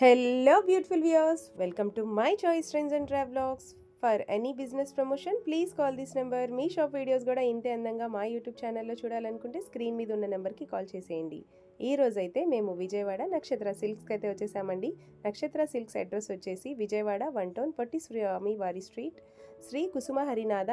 Hello, beautiful viewers. Welcome to my choice trends and travelogs. For any business promotion, please call this number. Me shop videos కూడా ఇంతే అందంగా మా YouTube ఛానల్లో చూడాలనుకుంటే screen మీద ఉన్న నెంబర్కి కాల్ చేసేయండి. ఈ రోజైతే మేము విజయవాడ నక్షత్ర సిల్క్స్కి అయితే వచ్చేసామండి. నక్షత్ర సిల్క్స్ అడ్రస్ వచ్చేసి విజయవాడ 1 టౌన్ పొట్టి స్వామి వారి స్ట్రీట్, శ్రీ కుసుమ హరినాథ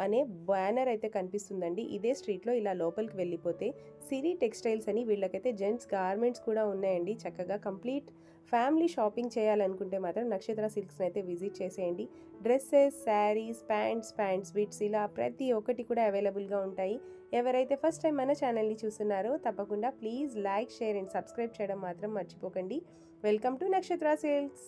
అనే బ్యానర్ అయితే కనిపిస్తుందండి. ఇదే స్ట్రీట్లో ఇలా లోపలికి వెళ్ళిపోతే సిరి టెక్స్టైల్స్ అని వీళ్ళకైతే జెంట్స్ గార్మెంట్స్ కూడా ఉన్నాయండి. చక్కగా కంప్లీట్ ఫ్యామిలీ షాపింగ్ చేయాలనుకుంటే మాత్రం నక్షత్ర సిల్క్స్ని అయితే విజిట్ చేసేయండి. డ్రెస్సెస్, శారీస్, ప్యాంట్స్, బిట్స్ ఇలా ప్రతి ఒక్కటి కూడా అవైలబుల్గా ఉంటాయి. ఎవరైతే ఫస్ట్ టైం మన ఛానల్ని చూస్తున్నారో తప్పకుండా please like, share and subscribe చేయడం మాత్రం మర్చిపోకండి. వెల్కమ్ టు నక్షత్ర సిల్క్స్.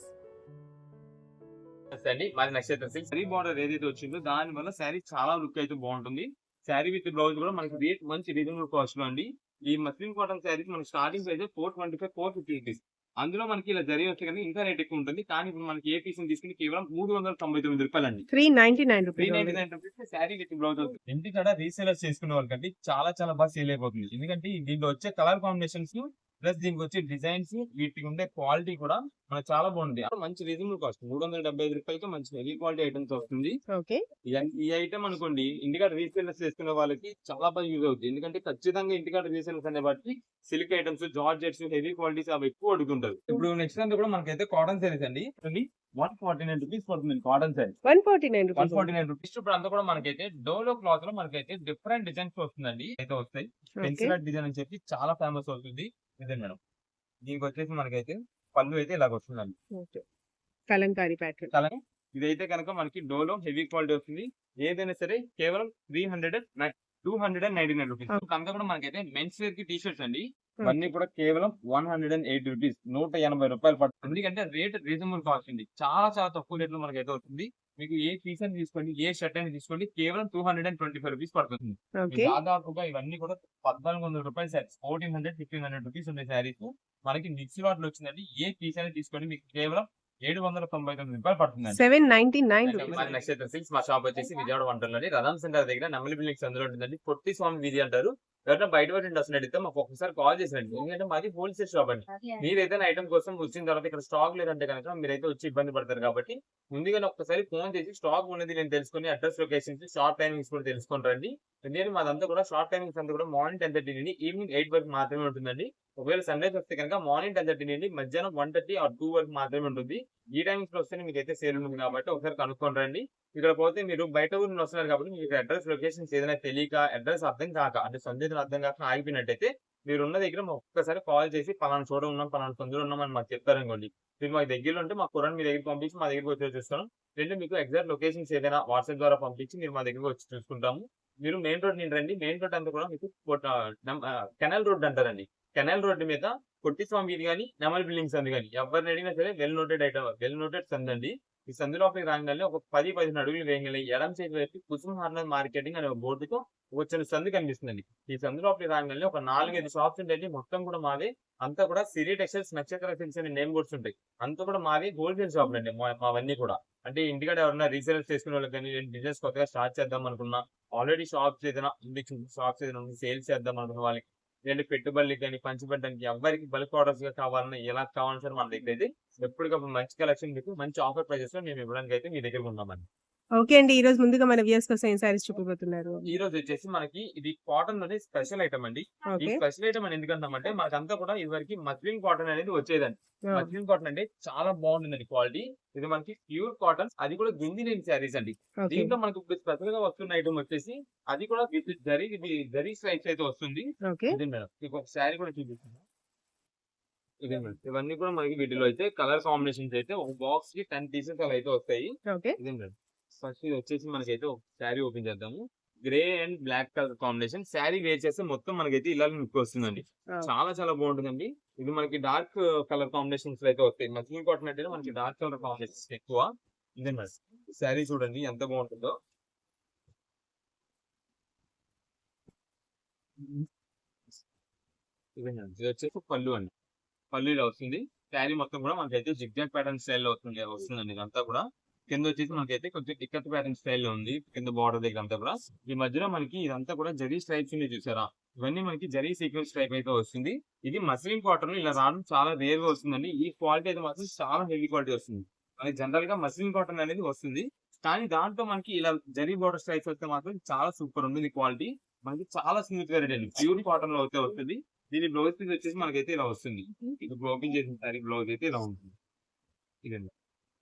అండి మరి నక్షత్ర సిల్క్స్ శారీ బార్డర్ ఏదైతే వచ్చిందో దాని వల్ల శారీ చాలా లుక్ అయితే బాగుంటుంది. శారీ విత్ బ్లౌజ్ కూడా మనకి రేట్ మంచి రీజనబుల్ కాస్ట్ లో అండి. ఈ మస్లిన్ కాటన్ శారీస్ మనకి స్టార్టింగ్ ప్రైస్ 425, 450 రూపీస్. అందులో మనకి ఇలా జరీ వస్తే కానీ ఇంకా రేట్ ఎక్కువ ఉంటుంది. కానీ ఇప్పుడు మనకి ఏ పీస్ తీసుకుని కేవలం 399 రూపాయలు అండి. 399 రూపీస్ శారీ విత్ బ్లౌజ్ అవుతుంది. ఇంటికాడ రీసేలర్స్ చేసుకునే వాళ్ళకంటే చాలా చాలా బాగా సేల్ అయిపోతుంది. ఎందుకంటే దీంట్లో వచ్చే కలర్ కాంబినేషన్స్ ప్లస్ దీనికి వచ్చే డిజైన్స్, వీటికి ఉండే క్వాలిటీ కూడా మనకు చాలా బాగుంది. మంచి రీజనబుల్ కాస్ట్ 375 రూపాయలకి మంచి హెవీ క్వాలిటీ ఐటమ్స్ వస్తుంది. ఈ ఐటమ్ అనుకోండి ఇంటికాడ రీసేలర్స్ చేసుకునే వాళ్ళకి చాలా బాగా యూజ్ అవుతుంది. ఎందుకంటే ఖచ్చితంగా ఇంటికాడ రీసేలర్స్ అనే బట్టి silk items, georgettes, heavy qualities అవి ఎక్కువ అడుగుతుంటారు. ఇప్పుడు నెక్స్ట్ అంతా కూడా మనకైతే కాటన్ సారీస్ అండి. 149 రూపీస్ పడుతుంది కాటన్ సారీ. 149 రూపీస్. ఇప్పుడు అంతా కూడా మనకైతే డోలో క్లాత్ లో మనకైతే డిఫరెంట్ డిజైన్స్ వస్తుందండి. అయితే వస్తాయి పెన్సిల్ డిజైన్ అని చెప్పి చాలా ఫేమస్ అవుతుంది. ఇదే మేడం దీనికి వచ్చేసి మనకైతే పళ్ళు అయితే ఇలాగ వస్తుందండి. కలంకారీ ప్యాటర్న్. ఇదైతే కనుక మనకి డోలో హెవీ క్వాలిటీ వస్తుంది. ఏదైనా సరే కేవలం 299 రూపీస్. అంతా కూడా మనకైతే మెన్స్ వేర్ కి టీ షర్ట్స్ అండి. ఇవన్నీ కూడా కేవలం 108 రూపీస్, 180 రూపాయలు పడుతుంది. ఎందుకంటే రేట్ రీజనబుల్ కాస్ట్ ఉంది. చాలా చాలా తక్కువ రేట్ లో మనకైతే వస్తుంది. మీకు ఏ పీస్ అని తీసుకోండి, ఏ షర్ట్ అని తీసుకోండి, కేవలం 225 రూపీస్ పడుతుంది. దాదాపుగా ఇవన్నీ కూడా 1400 రూపాయలు శారీస్, 1400, 1500 రూపీస్ ఉండే శారీస్ మనకి మిక్సీ లాట్ లో వచ్చిందండి. ఏ పీస్ అని తీసుకోండి మీకు కేవలం 799 రూపాయలు పడుతుంది. 799 నక్షత్ర సిల్క్స్ మా షాప్ వచ్చేసి విజయవాడ వంటలోని రథం సెంటర్ దగ్గర నెమలి బిల్డింగ్స్ అందులో ఉంటుందండి. పొట్టి స్వామి వీధి అంటారు. ఎవరైనా బయట పడి అసలు అడిగితే మాకు ఒక్కసారి కాల్ చేసినండి. ఎందుకంటే మాది హోల్సేల్ షాప్ అండి. మీరైతే ఐటమ్ కోసం వచ్చిన తర్వాత ఇక్కడ స్టాక్ లేదంటే కనుక మీరైతే వచ్చి ఇబ్బంది పడతారు. కాబట్టి ముందుగానే ఒక్కసారి ఫోన్ చేసి స్టాక్ ఉన్నది నేను తెలుసుకుని అడ్రస్, లొకేషన్స్, షార్ట్ టైమింగ్స్ కూడా తెలుసుకుంటారండి. ఎందుకంటే మాదంతా కూడా షార్ట్ టైమింగ్స్ అంతా కూడా మార్నింగ్ 10:30 నుండి ఈవినింగ్ 8 వరకు మాత్రమే ఉంటుందండి. ఒకవేళ సండేస్ వస్తే కనుక మార్నింగ్ 10:30 నుండి మధ్యాహ్నం 1:30 or 2 వరకు మాత్రమే ఉంటుంది. ఈ టైమింగ్స్ లో వస్తే మీకు అయితే సేల్ ఉంటుంది కాబట్టి ఒకసారి కనుక్కొని రండి. ఇక్కడ పోతే మీరు బయట ఊరు నుండి వస్తున్నారు కాబట్టి మీకు అడ్రస్, లొకేషన్స్ ఏదైనా తెలియక, అడ్రస్ అర్థం కాక, అంటే సందేహం అర్థం కాక ఆగిపోయినట్టయితే మీరు ఉన్న దగ్గర ఒక్కసారి కాల్ చేసి పలానా చోట ఉన్నాం, పలానా సందులో ఉన్నాం అని మాకు చెప్తారనుకోండి. మీరు మాకు దగ్గరలో ఉంటే మా కుర్రాన్ని మీ దగ్గర పంపించి మా దగ్గరికి వచ్చి చూస్తాను. రెండు మీకు ఎగ్జాక్ట్ లొకేషన్స్ ఏదైనా వాట్సాప్ ద్వారా పంపించి మీరు మా దగ్గరకు వచ్చి చూసుకుంటాము. మీరు మెయిన్ రోడ్ నుండి రండి. మెయిన్ రోడ్ అంతా కూడా మీకు కెనాల్ రోడ్ అంటారండి. కెనాల్ రోడ్డు మీద పొట్టి స్వామి వీధి కానీ, నెమలి బిల్డింగ్స్ అంది కానీ ఎవరిని అడిగినా సరే వెల్ నోటెడ్ సంది అండి. ఈ సందు లోపలికి రాగానే ఒక 10-15 అడుగులు వేయగలి ఎడం చేతి వైపు కుసుమ హార్నర్ మార్కెటింగ్ అనే బోర్డుతో వచ్చిన సందు కనిపిస్తుందండి. ఈ సందు లోపలికి రాగానే ఒక 4-5 షాప్స్ ఉంటాయి. మొత్తం కూడా మాది. అంతా కూడా సిరి టెక్స్టైల్స్, నక్షత్ర సిల్క్స్ అనే నేమ్ బోర్డ్స్ ఉంటాయి. అంతా కూడా మాది హోల్సేల్ షాప్ అండి. మావన్నీ కూడా అంటే ఇంటికాడ ఎవరైనా రీసేల్స్ చేసుకునే వాళ్ళకి కానీ, బిజినెస్ కొత్తగా స్టార్ట్ చేద్దాం అనుకున్నా, ఆల్రెడీ షాప్స్ ఏదైనా సేల్స్ చేద్దాం అనుకున్న వాళ్ళకి, లేదంటే పెట్టుబడులకి కానీ, పంచిపెట్టడానికి ఎవరికి బల్క్ ఆర్డర్స్ గా కావాలన్నా ఎలా కావాలని సరే మన దగ్గర అయితే ఎప్పటికప్పుడు మంచి కలెక్షన్ మీకు మంచి ఆఫర్ ప్రైజెస్ లో మేము ఇవ్వడానికి అయితే మీ దగ్గర ఉన్నామండి. ఓకే అండి. ఈ రోజు ముందుగా మన వ్యూయర్స్ కోసం ఏం సారీస్ చూపిపోతున్నారు? ఈ రోజు వచ్చేసి మనకి ఇది కాటన్ లోనే స్పెషల్ ఐటమ్ అండి. ఈ స్పెషల్ ఐటమ్ అని ఎందుకంటామంటే మనకంతా కూడా ఇదివరకు మస్లిన్ కాటన్ అనేది వచ్చేదండి. మస్లిన్ కాటన్ అంటే చాలా బాగుంటుందండి క్వాలిటీ. ఇది మనకి ప్యూర్ కాటన్, అది కూడా గింది లేని శారీస్ అండి. దీంట్లో మనకి ఇప్పుడు స్పెషల్ గా వస్తున్న ఐటమ్ వచ్చేసి అది కూడా విత్ జరీ స్ట్రైప్స్ అయితే వస్తుంది. ఇది మేడం మీకు ఒక శారీ కూడా చూపిస్తాను. ఇదే మేడం ఇవన్నీ కూడా మనకి వీటిలో అయితే కలర్ కాంబినేషన్స్ అయితే ఒక బాక్స్ కి 10 పీసెస్ అలా అయితే వస్తాయి. ఇదే మేడం ఫస్ట్ ఇది వచ్చేసి మనకైతే ఒక శారీ ఓపెన్ చేద్దాము. Grey and black colour combination. Sari wear చేస్తే మొత్తం మనకైతే ఇలా లుక్ వస్తుందండి. చాలా చాలా బాగుంటుందండి. ఇది మనకి డార్క్ కలర్ కాంబినేషన్స్ అయితే వస్తాయి. మస్లిన్ కాటన్ అంటే మనకి డార్క్ కలర్ కాంబినేషన్స్ ఎక్కువ. ఇదే మేడం శారీ చూడండి ఎంత బాగుంటుందో. ఇదే మేడం ఇది వచ్చేసి పళ్ళు అండి. పళ్ళు ఇలా వస్తుంది. శారీ మొత్తం కూడా మనకైతే జిగ్జాగ్ ప్యాటర్న్ స్టైల్లో వస్తుందండి. ఇదంతా కూడా కింద వచ్చేసి మనకైతే కొంచెం ఇక్కత్ ప్యాటర్న్ స్టైల్లో ఉంది. కింద బార్డర్ దగ్గర అంతా కూడా ఈ మధ్యలో మనకి ఇదంతా కూడా జరీ స్ట్రైప్స్ ఉంది చూసారా. ఇవన్నీ మనకి జరీ సీక్వెన్స్ టైప్ అయితే వస్తుంది. ఇది మస్లిన్ కాటన్ ఇలా రావడం చాలా రేర్ గా వస్తుందండి. ఈ క్వాలిటీ అయితే మాత్రం చాలా హెవీ క్వాలిటీ వస్తుంది. మనకి జనరల్ గా మస్లిన్ కాటన్ అనేది వస్తుంది. కానీ దాంట్లో మనకి ఇలా జరీ బోర్డర్ స్టైల్స్ వస్తే మాత్రం చాలా సూపర్ ఉంటుంది క్వాలిటీ. మనకి చాలా స్మూత్ గా రెడీ ప్యూర్ కాటన్ లో అయితే వస్తుంది. దీని బ్లౌజ్ పీస్ వచ్చేసి మనకైతే ఇలా వస్తుంది. ఇప్పుడు ఓపెన్ చేసిన సారీ బ్లౌజ్ అయితే ఇలా ఉంటుంది. ఇదండి.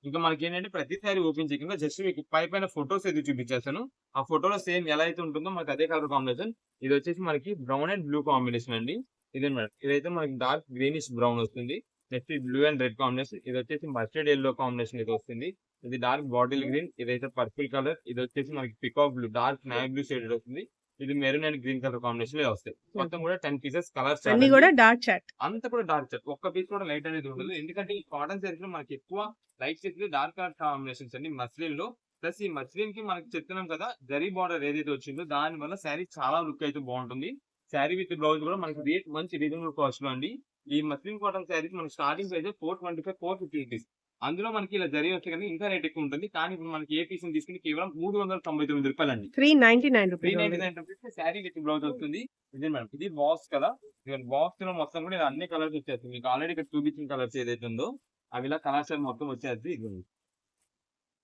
ఇంకా మనకి ఏంటంటే ప్రతి సారీ ఓపెన్ చేయకుండా జస్ట్ మీకు పైన ఫొటోస్ అయితే చూపించేస్తాను. ఆ ఫోటోలో సేమ్ ఎలా అయితే ఉంటుందో మనకి అదే కలర్ కాంబినేషన్. ఇది వచ్చేసి మనకి బ్రౌన్ అండ్ బ్లూ కాంబినేషన్ అండి. ఇదే మేడం. ఇదైతే మనకి డార్క్ గ్రీనిష్ బ్రౌన్ వస్తుంది. Next blue and red combination. ఇది వచ్చేసి మస్టర్డ్ ఎల్లో కాంబినేషన్ అయితే వస్తుంది. ఇది డార్క్ బాటిల్ గ్రీన్. ఇదైతే పర్పుల్ కలర్. ఇది వచ్చేసి మనకి peacock blue dark navy blue shade వస్తుంది. ఇది maroon and green colour combination లో వస్తాయి. మొత్తం కూడా 10 పీసెస్ కలర్స్ అన్ని కూడా డార్క్ చాట్. అంతా కూడా డార్క్ చాట్. ఒక్క పీస్ కూడా లైట్ అనేది ఉండదు. ఎందుకంటే ఈ కాటన్ సారీస్ లో మనకి ఎక్కువ లైట్ చేసి డార్క్ కలర్ కాంబినేషన్స్ అండి మస్లిన్ లో. ప్లస్ ఈ మస్లిన్ కి మనకి చెప్తున్నాం కదా జరీ బార్డర్ ఏదైతే వచ్చిందో దాని వల్ల శారీ చాలా లుక్ అయితే బాగుంటుంది. శారీ విత్ బ్లౌజ్ కూడా మనకి రేట్ మంచి రీజనబుల్ కాస్ట్ లో అండి. ఈ మస్లిన్ కాటన్ శారీస్ మనకి స్టార్టింగ్ ప్రైస్ 425, 450 రూపీస్. అందులో మనకి ఇలా జరీ వస్తే కానీ ఇంకా రేట్ ఎక్కువ ఉంటుంది. కానీ ఇప్పుడు మనకి ఏ పీస్ తీసుకుని కేవలం 399 రూపాయలు అండి. 399 rupees. 399 rupees sari with blouse వస్తుంది. ఇదే మేడం. ఇది బాక్స్ కదా. బాక్స్ లో మొత్తం కూడా ఇలా అన్ని కలర్స్ వచ్చేస్తుంది. మీకు ఆల్రెడీ ఇక్కడ చూపించిన కలర్స్ ఏదైతే ఉందో అవి ఇలా కలర్స్ మొత్తం వచ్చేది.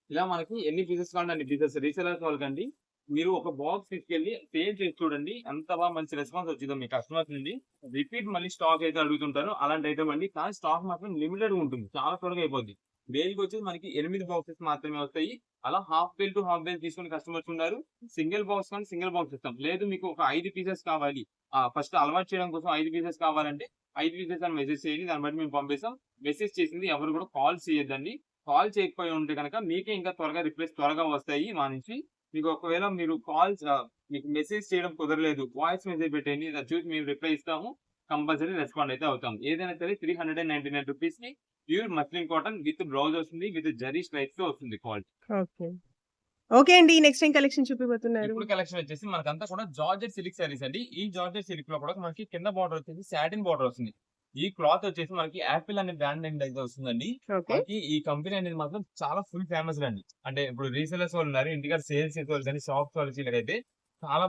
ఇలా మనకి ఎన్ని పీసెస్ కావాలంటే అన్ని పీసెస్ రీసెలర్స్ వాళ్ళకండి. మీరు ఒక బాక్స్ తీసుకెళ్లి సేల్ చేసి చూడండి ఎంత బాగా మంచి రెస్పాన్స్ వచ్చిందో మీ కస్టమర్స్ నుండి. రిపీట్ మళ్ళీ స్టాక్ అయితే అడుగుతుంటారు. అలాంటి ఐటమ్ అండి. కానీ స్టాక్ మాత్రం లిమిటెడ్ ఉంటుంది. చాలా త్వరగా అయిపోద్ది. డైలీకి వచ్చి మనకి 8 బాక్సెస్ మాత్రమే వస్తాయి. అలా half bale to half bale తీసుకుని కస్టమర్స్ ఉన్నారు. సింగిల్ బాక్స్ కానీ సింగిల్ బాక్స్ ఇస్తాం. లేదు మీకు ఒక 5 పీసెస్ కావాలి, ఫస్ట్ అలవాటు చేయడం కోసం 5 పీసెస్ కావాలంటే 5 పీసెస్ అని మెసేజ్ చేయండి. దాన్ని బట్టి మేము పంపిస్తాం. మెసేజ్ చేసింది ఎవరు కూడా కాల్ చేయొద్దండి. కాల్ చేయకపోయి ఉంటే కనుక మీకే ఇంకా త్వరగా రిప్లైస్ త్వరగా వస్తాయి మా నుంచి. మీకు ఒకవేళ మీరు కాల్స్ మీకు మెసేజ్ చేయడం కుదరలేదు, వాయిస్ మెసేజ్ పెట్టండి. అది చూసి మేము రిప్లై ఇస్తాము. కంపల్సరీ రెస్పాండ్ అయితే అవుతాం. ఏదైనా సరే 399 రూపీస్ ని pure muslin cotton with blouse వస్తుంది. విత్ జరీ స్ట్రైప్స్ తో వస్తుంది క్వాలిటీ. ఓకే. ఓకే అండి. నెక్స్ట్ ఏం కలెక్షన్ చూపిపోతున్నారు? ఇప్పుడు కలెక్షన్ వచ్చేసి మనకంతా కూడా జార్జెట్ సిల్క్ సారీస్ అండి. ఈ జార్జెట్ సిల్క్ లో కూడా మనకి కింద బార్డర్ వచ్చేసి సాటిన్ బార్డర్ వస్తుంది. ఈ క్లాత్ వచ్చేసి మనకి యాపిల్ అనే బ్రాండ్ అనేది అయితే వస్తుందండి. ఓకే. మనకి ఈ కంపెనీ అనేది మాత్రం చాలా ఫుల్ ఫేమస్ అండి. అంటే ఇప్పుడు రీసెలర్స్ వాళ్ళు ఉన్నారు, ఇంటికాడ సేల్స్ చేసే వాళ్ళు కానీ షాప్స్ వాళ్ళు వీళ్ళకైతే చాలా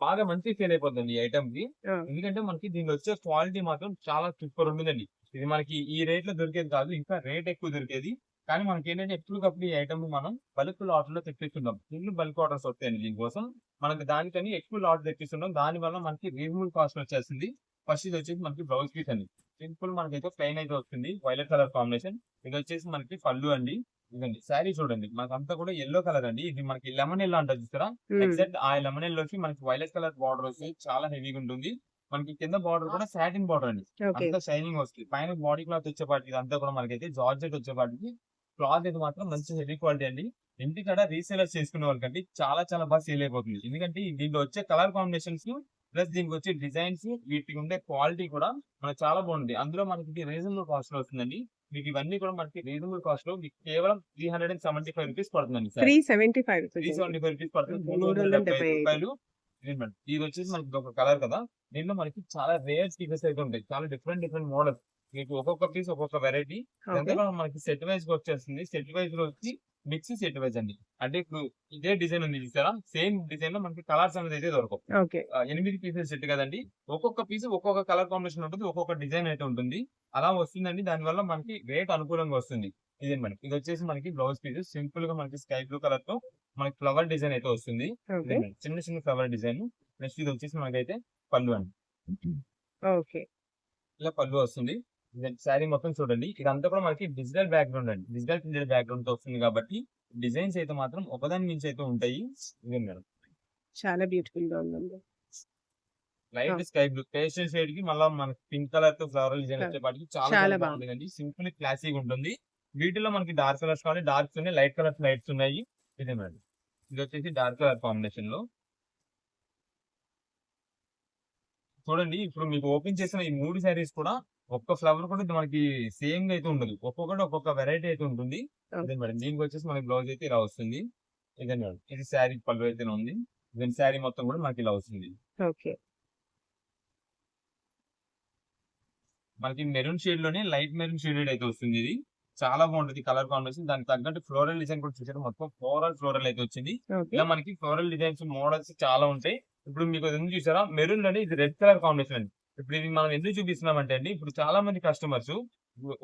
బాగా మంచి సేల్ అయిపోతుంది ఈ ఐటమ్ కి. ఎందుకంటే మనకి దీనిలో వచ్చే క్వాలిటీ మాత్రం చాలా సూపర్ ఉంటుందండి. ఇది మనకి ఈ రేట్ లో దొరికేది కాదు, ఇంకా రేట్ ఎక్కువ దొరికేది. కానీ మనకి ఏంటంటే ఎప్పటికప్పుడు ఈ ఐటమ్ మనం బల్క్ లాట్ లో తెప్పిస్తున్నాం. ఫుల్ బల్క్ ఆర్డర్స్ వస్తాయండి దీనికోసం. మనకి దానికని ఎక్కువ లాట్ తెప్పిస్తున్నాం. దాని వల్ల మనకి రీజనబుల్ కాస్ట్ వచ్చేస్తుంది. ఫస్ట్ ఇది వచ్చేసి మనకి బ్లౌజ్ పీస్ అండి. సింపుల్ మనకైతే ప్లెయిన్ అయితే వస్తుంది. Violet colour combination. ఇది వచ్చేసి మనకి పళ్ళు అండి. ఇదండి శారీ చూడండి. మనకంతా కూడా ఎల్లో కలర్ అండి. ఇది మనకి లెమన్ ఎల్లో అంటారు చూస్తారా, ఎగ్జాక్ట్ ఆ లెమన్ ఎల్లోకి మనకి వైలెట్ కలర్ బార్డర్ వస్తుంది. చాలా హెవీగా ఉంటుంది. మనకి కింద బార్డర్ కూడా సాటిన్ బార్డర్ అండి. అంతా షైనింగ్ వస్తుంది. పైన బాడీ క్లాత్ వచ్చేపాటికి ఇదంతా కూడా మనకైతే జార్జెట్ వచ్చేపాటికి క్లాత్ అయితే మాత్రం మంచి హెవీ క్వాలిటీ అండి. ఇంటికాడ రీసేలర్స్ చేసుకునే వాళ్ళకంటే చాలా చాలా బాగా సేల్ అయిపోతుంది. ఎందుకంటే దీంట్లో వచ్చే కలర్ కాంబినేషన్స్ ప్లస్ దీనికి వచ్చే డిజైన్స్ వీటికి ఉండే క్వాలిటీ కూడా మనకు చాలా బాగుంది. అందులో మనకి రీజనబుల్ కాస్ట్ లో వస్తుందండి. మీకు ఇవన్నీ కూడా మనకి రీజనబుల్ కాస్ట్ లో మీకు కేవలం 375 రూపీస్ పడుతుందండి. 375 రూపీస్ పడుతుంది. 375 రూపాయలు. ఇది వచ్చేసి మనకి ఒక కలర్ కదా. దీంట్లో మనకి చాలా రేర్ పీసెస్ అయితే ఉంటాయి. చాలా డిఫరెంట్ మోడల్స్. మీకు ఒక్కొక్క పీస్ ఒక్కొక్క వెరైటీ. మనకి సెట్ వైజ్ గా వచ్చేస్తుంది. సెట్ వైజ్ లో వచ్చి మిక్స్ సెట్ వైజ్ అండి. అంటే ఇప్పుడు ఇదే డిజైన్ ఉంది చూసారా, సేమ్ డిజైన్ లో మనకి కలర్స్ అనేది అయితే దొరకవు. 8 పీసెస్ సెట్ కదండి. ఒక్కొక్క పీస్ ఒక్కొక్క కలర్ కాంబినేషన్ ఉంటుంది, ఒక్కొక్క డిజైన్ అయితే ఉంటుంది. అలా వస్తుందండి. దాని వల్ల మనకి రేట్ అనుకూలంగా వస్తుంది. ఇదే మేడం. ఇది వచ్చేసి మనకి బ్లౌజ్ పీస్ సింపుల్ గా మనకి స్కై బ్లూ కలర్ తో మనకి ఫ్లవర్ డిజైన్ అయితే వస్తుంది. చిన్న చిన్న ఫ్లవర్ డిజైన్. నెక్స్ట్ ఇది వచ్చేసి మనకైతే పళ్ళు అండి. ఇలా పళ్ళు వస్తుంది. శారీ మొత్తం చూడండి. ఇదంతా కూడా మనకి డిజిటల్ బ్యాక్గ్రౌండ్ అండి. డిజిటల్ ప్రింటెడ్ బ్యాక్గ్రౌండ్ తో వస్తుంది కాబట్టి డిజైన్స్ అయితే మాత్రం ఒకదాని మించి అయితే ఉంటాయి. ఇదే మేడం. చాలా బ్యూటిఫుల్ గా ఉందండి. Light sky blue pastel shade కి మళ్ళీ మనకి పింక్ కలర్ తో ఫ్లవర్ డిజైన్ వచ్చేపాటికి చాలా బాగుంటుంది. సింపుల్ క్లాసిక్ ఉంటుంది. వీటిలో మనకి డార్క్ కలర్స్ కానీ డార్క్స్ ఉన్నాయి, లైట్ కలర్స్ లైట్స్ ఉన్నాయి. ఇదే మేడం. ఇది వచ్చేసి డార్క్ కలర్ కాంబినేషన్ లో చూడండి. ఇప్పుడు మీకు ఓపెన్ చేసిన ఈ 3 శారీస్ కూడా ఒక్క ఫ్లవర్ కూడా మనకి సేమ్ గా అయితే ఉండదు. ఒక్కొక్కటి ఒక్కొక్క వెరైటీ అయితే ఉంటుంది. అదే మేడం. దీనికి వచ్చేసి మనకి బ్లౌజ్ అయితే ఇలా వస్తుంది. ఇదే మేడం. ఇది శారీ పళ్ళు అయితే ఉంది. దీని శారీ మొత్తం కూడా మనకి ఇలా వస్తుంది. మనకి మెరూన్ షేడ్ లోనే లైట్ మెరూన్ షేడ్ అయితే వస్తుంది. ఇది చాలా బాగుంటుంది కలర్ కాంబినేషన్. దానికి తగ్గట్టు ఫ్లోరల్ డిజైన్ కూడా చూసారు. మొత్తం ఫ్లోరల్ అయితే వచ్చింది. ఇలా మనకి ఫ్లోరల్ డిజైన్స్ మోడల్స్ చాలా ఉంటాయి. ఇప్పుడు మీకు అది ఉంది చూసారా, మెరూన్ లోని ఇది రెడ్ కలర్ కాంబినేషన్ అండి. ఇప్పుడు ఇది మనం ఎందుకు చూపిస్తున్నామంటే అండి, ఇప్పుడు చాలా మంది కస్టమర్స్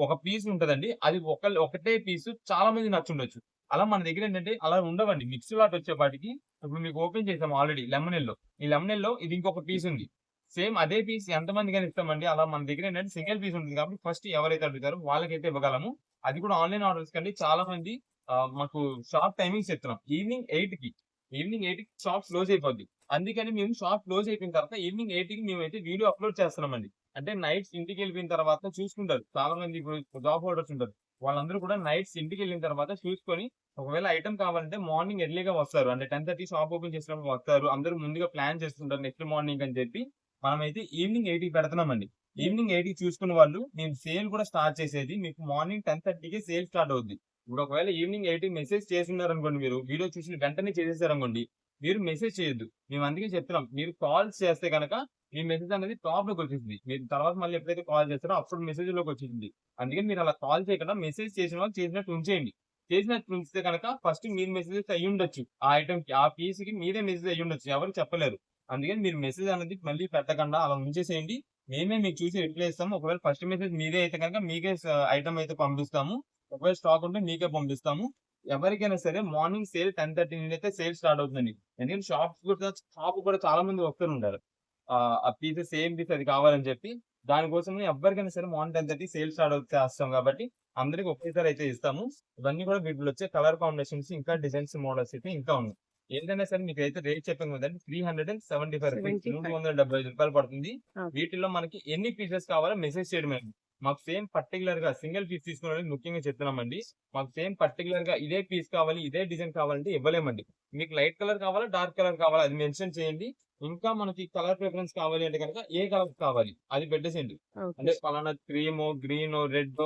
ఒక పీస్ ఉంటదండి, అది ఒకటే పీస్ చాలా మంది నచ్చుండొచ్చు. అలా మన దగ్గర ఏంటంటే అలా ఉండవండి. మిక్స్ లాట్ వచ్చేపాటికి ఇప్పుడు మీకు ఓపెన్ చేసాం ఆల్రెడీ లెమన్ ఎల్లో. ఈ లెమన్ ఎల్లో ఇది ఇంకొక పీస్ ఉంది. సేమ్ అదే పీస్ ఎంతమందికైనా ఇస్తామండి. అలా మన దగ్గర ఏంటంటే సింగిల్ పీస్ ఉంటుంది కాబట్టి ఫస్ట్ ఎవరైతే అడుగుతారో వాళ్ళకైతే ఇవ్వగలము. అది కూడా ఆన్లైన్ ఆర్డర్స్ కండి. చాలా మంది మాకు షాప్ టైమింగ్స్ చెప్తున్నాం. ఈవినింగ్ 8కి షాప్ క్లోజ్ అయిపోద్ది. అందుకని మేము షాప్ క్లోజ్ అయిపోయిన తర్వాత ఈవినింగ్ 8కి మేమైతే వీడియో అప్లోడ్ చేస్తున్నామండి. అంటే నైట్స్ ఇంటికి వెళ్ళిపోయిన తర్వాత చూసుకుంటారు. చాలా మంది ఇప్పుడు జాబ్ హోల్డర్స్ ఉంటారు. వాళ్ళందరూ కూడా నైట్స్ ఇంటికి వెళ్ళిన తర్వాత చూసుకొని ఒకవేళ ఐటమ్ కావాలంటే మార్నింగ్ ఎర్లీగా వస్తారు. అంటే 10:30 షాప్ ఓపెన్ చేసినప్పుడు వస్తారు. అందరూ ముందుగా ప్లాన్ చేసుకుంటారు నెక్స్ట్ మార్నింగ్ అని చెప్పి మనమైతే ఈవినింగ్ 8కి పెడుతున్నామండి. ఈవినింగ్ 8కి చూసుకున్న వాళ్ళు మేము సేల్ కూడా స్టార్ట్ చేసేది మీకు మార్నింగ్ 10:30కి సేల్ స్టార్ట్ అవుద్ది. ఇప్పుడు ఒకవేళ ఈవినింగ్ 8కి మెసేజ్ చేస్తున్నారనుకోండి, మీరు వీడియో చూసిన వెంటనే చేసేసారనుకోండి, మీరు మెసేజ్ చేయొద్దు. మేము అందుకే చెప్తున్నాం, మీరు కాల్స్ చేస్తే కనుక మీ మెసేజ్ అనేది టాప్ లోకి వచ్చేసింది. మీరు తర్వాత మళ్ళీ ఎప్పుడైతే కాల్ చేస్తారో అప్పుడు మెసేజ్ లోకి వచ్చేసింది. అందుకని మీరు అలా కాల్ చేయకుండా మెసేజ్ చేసిన వాళ్ళు చేసినట్టు ఉంచేయండి. చేసినట్టు ఉంచితే కనుక ఫస్ట్ మీరు మెసేజెస్ అయ్యి ఉండొచ్చు. ఆ ఐటమ్ కి, ఆ పీస్ కి మీరే మెసేజ్ అయ్యి ఉండొచ్చు. ఎవరు చెప్పలేరు. అందుకని మీరు మెసేజ్ అనేది మళ్ళీ పెట్టకుండా అలా ఉంచేసేయండి. మేమే మీకు చూసి రిప్లై ఇస్తాము. ఒకవేళ ఫస్ట్ మెసేజ్ మీదే అయితే కనుక మీకే ఐటమ్ అయితే పంపిస్తాము. ఒకవేళ స్టాక్ ఉంటే మీకే పంపిస్తాము. ఎవరికైనా సరే మార్నింగ్ సేల్ 10:30 నుండి అయితే సేల్ స్టార్ట్ అవుతుందండి. ఎందుకంటే షాప్ కూడా చాలా మంది వస్తుంటారు. ఆ పీస్ సేమ్ పీస్ అది కావాలని చెప్పి దానికోసం ఎవరికైనా సరే మార్నింగ్ 10:30 సేల్ స్టార్ట్ చేస్తాం కాబట్టి అందరికి ఒకేసారి అయితే ఇస్తాము. ఇవన్నీ కూడా వీటిలో వచ్చే కలర్ కాంబినేషన్స్ ఇంకా డిజైన్స్ మోడల్స్ అయితే ఇంకా ఉన్నాయి. ఏంటైనా సరే మీకు అయితే రేట్ చెప్పాం కదండి, 375 రూపీస్, 375 రూపాయలు పడుతుంది. వీటిలో మనకి ఎన్ని పీసెస్ కావాలో మెసేజ్ చేయడమే. మాకు సేమ్ పర్టికులర్ గా సింగిల్ పీస్ తీసుకోవడానికి ముఖ్యంగా చెప్తున్నామండి. మాకు సేమ్ పర్టికులర్ గా ఇదే పీస్ కావాలి, ఇదే డిజైన్ కావాలంటే ఇవ్వలేమండి. మీకు లైట్ కలర్ కావాలా, డార్క్ కలర్ కావాలా అది మెన్షన్ చేయండి. ఇంకా మనకి కలర్ ప్రిఫరెన్స్ కావాలి అంటే కనుక ఏ కలర్ కావాలి అది పెట్టేసేయండి. అంటే పలానా cream, green, red,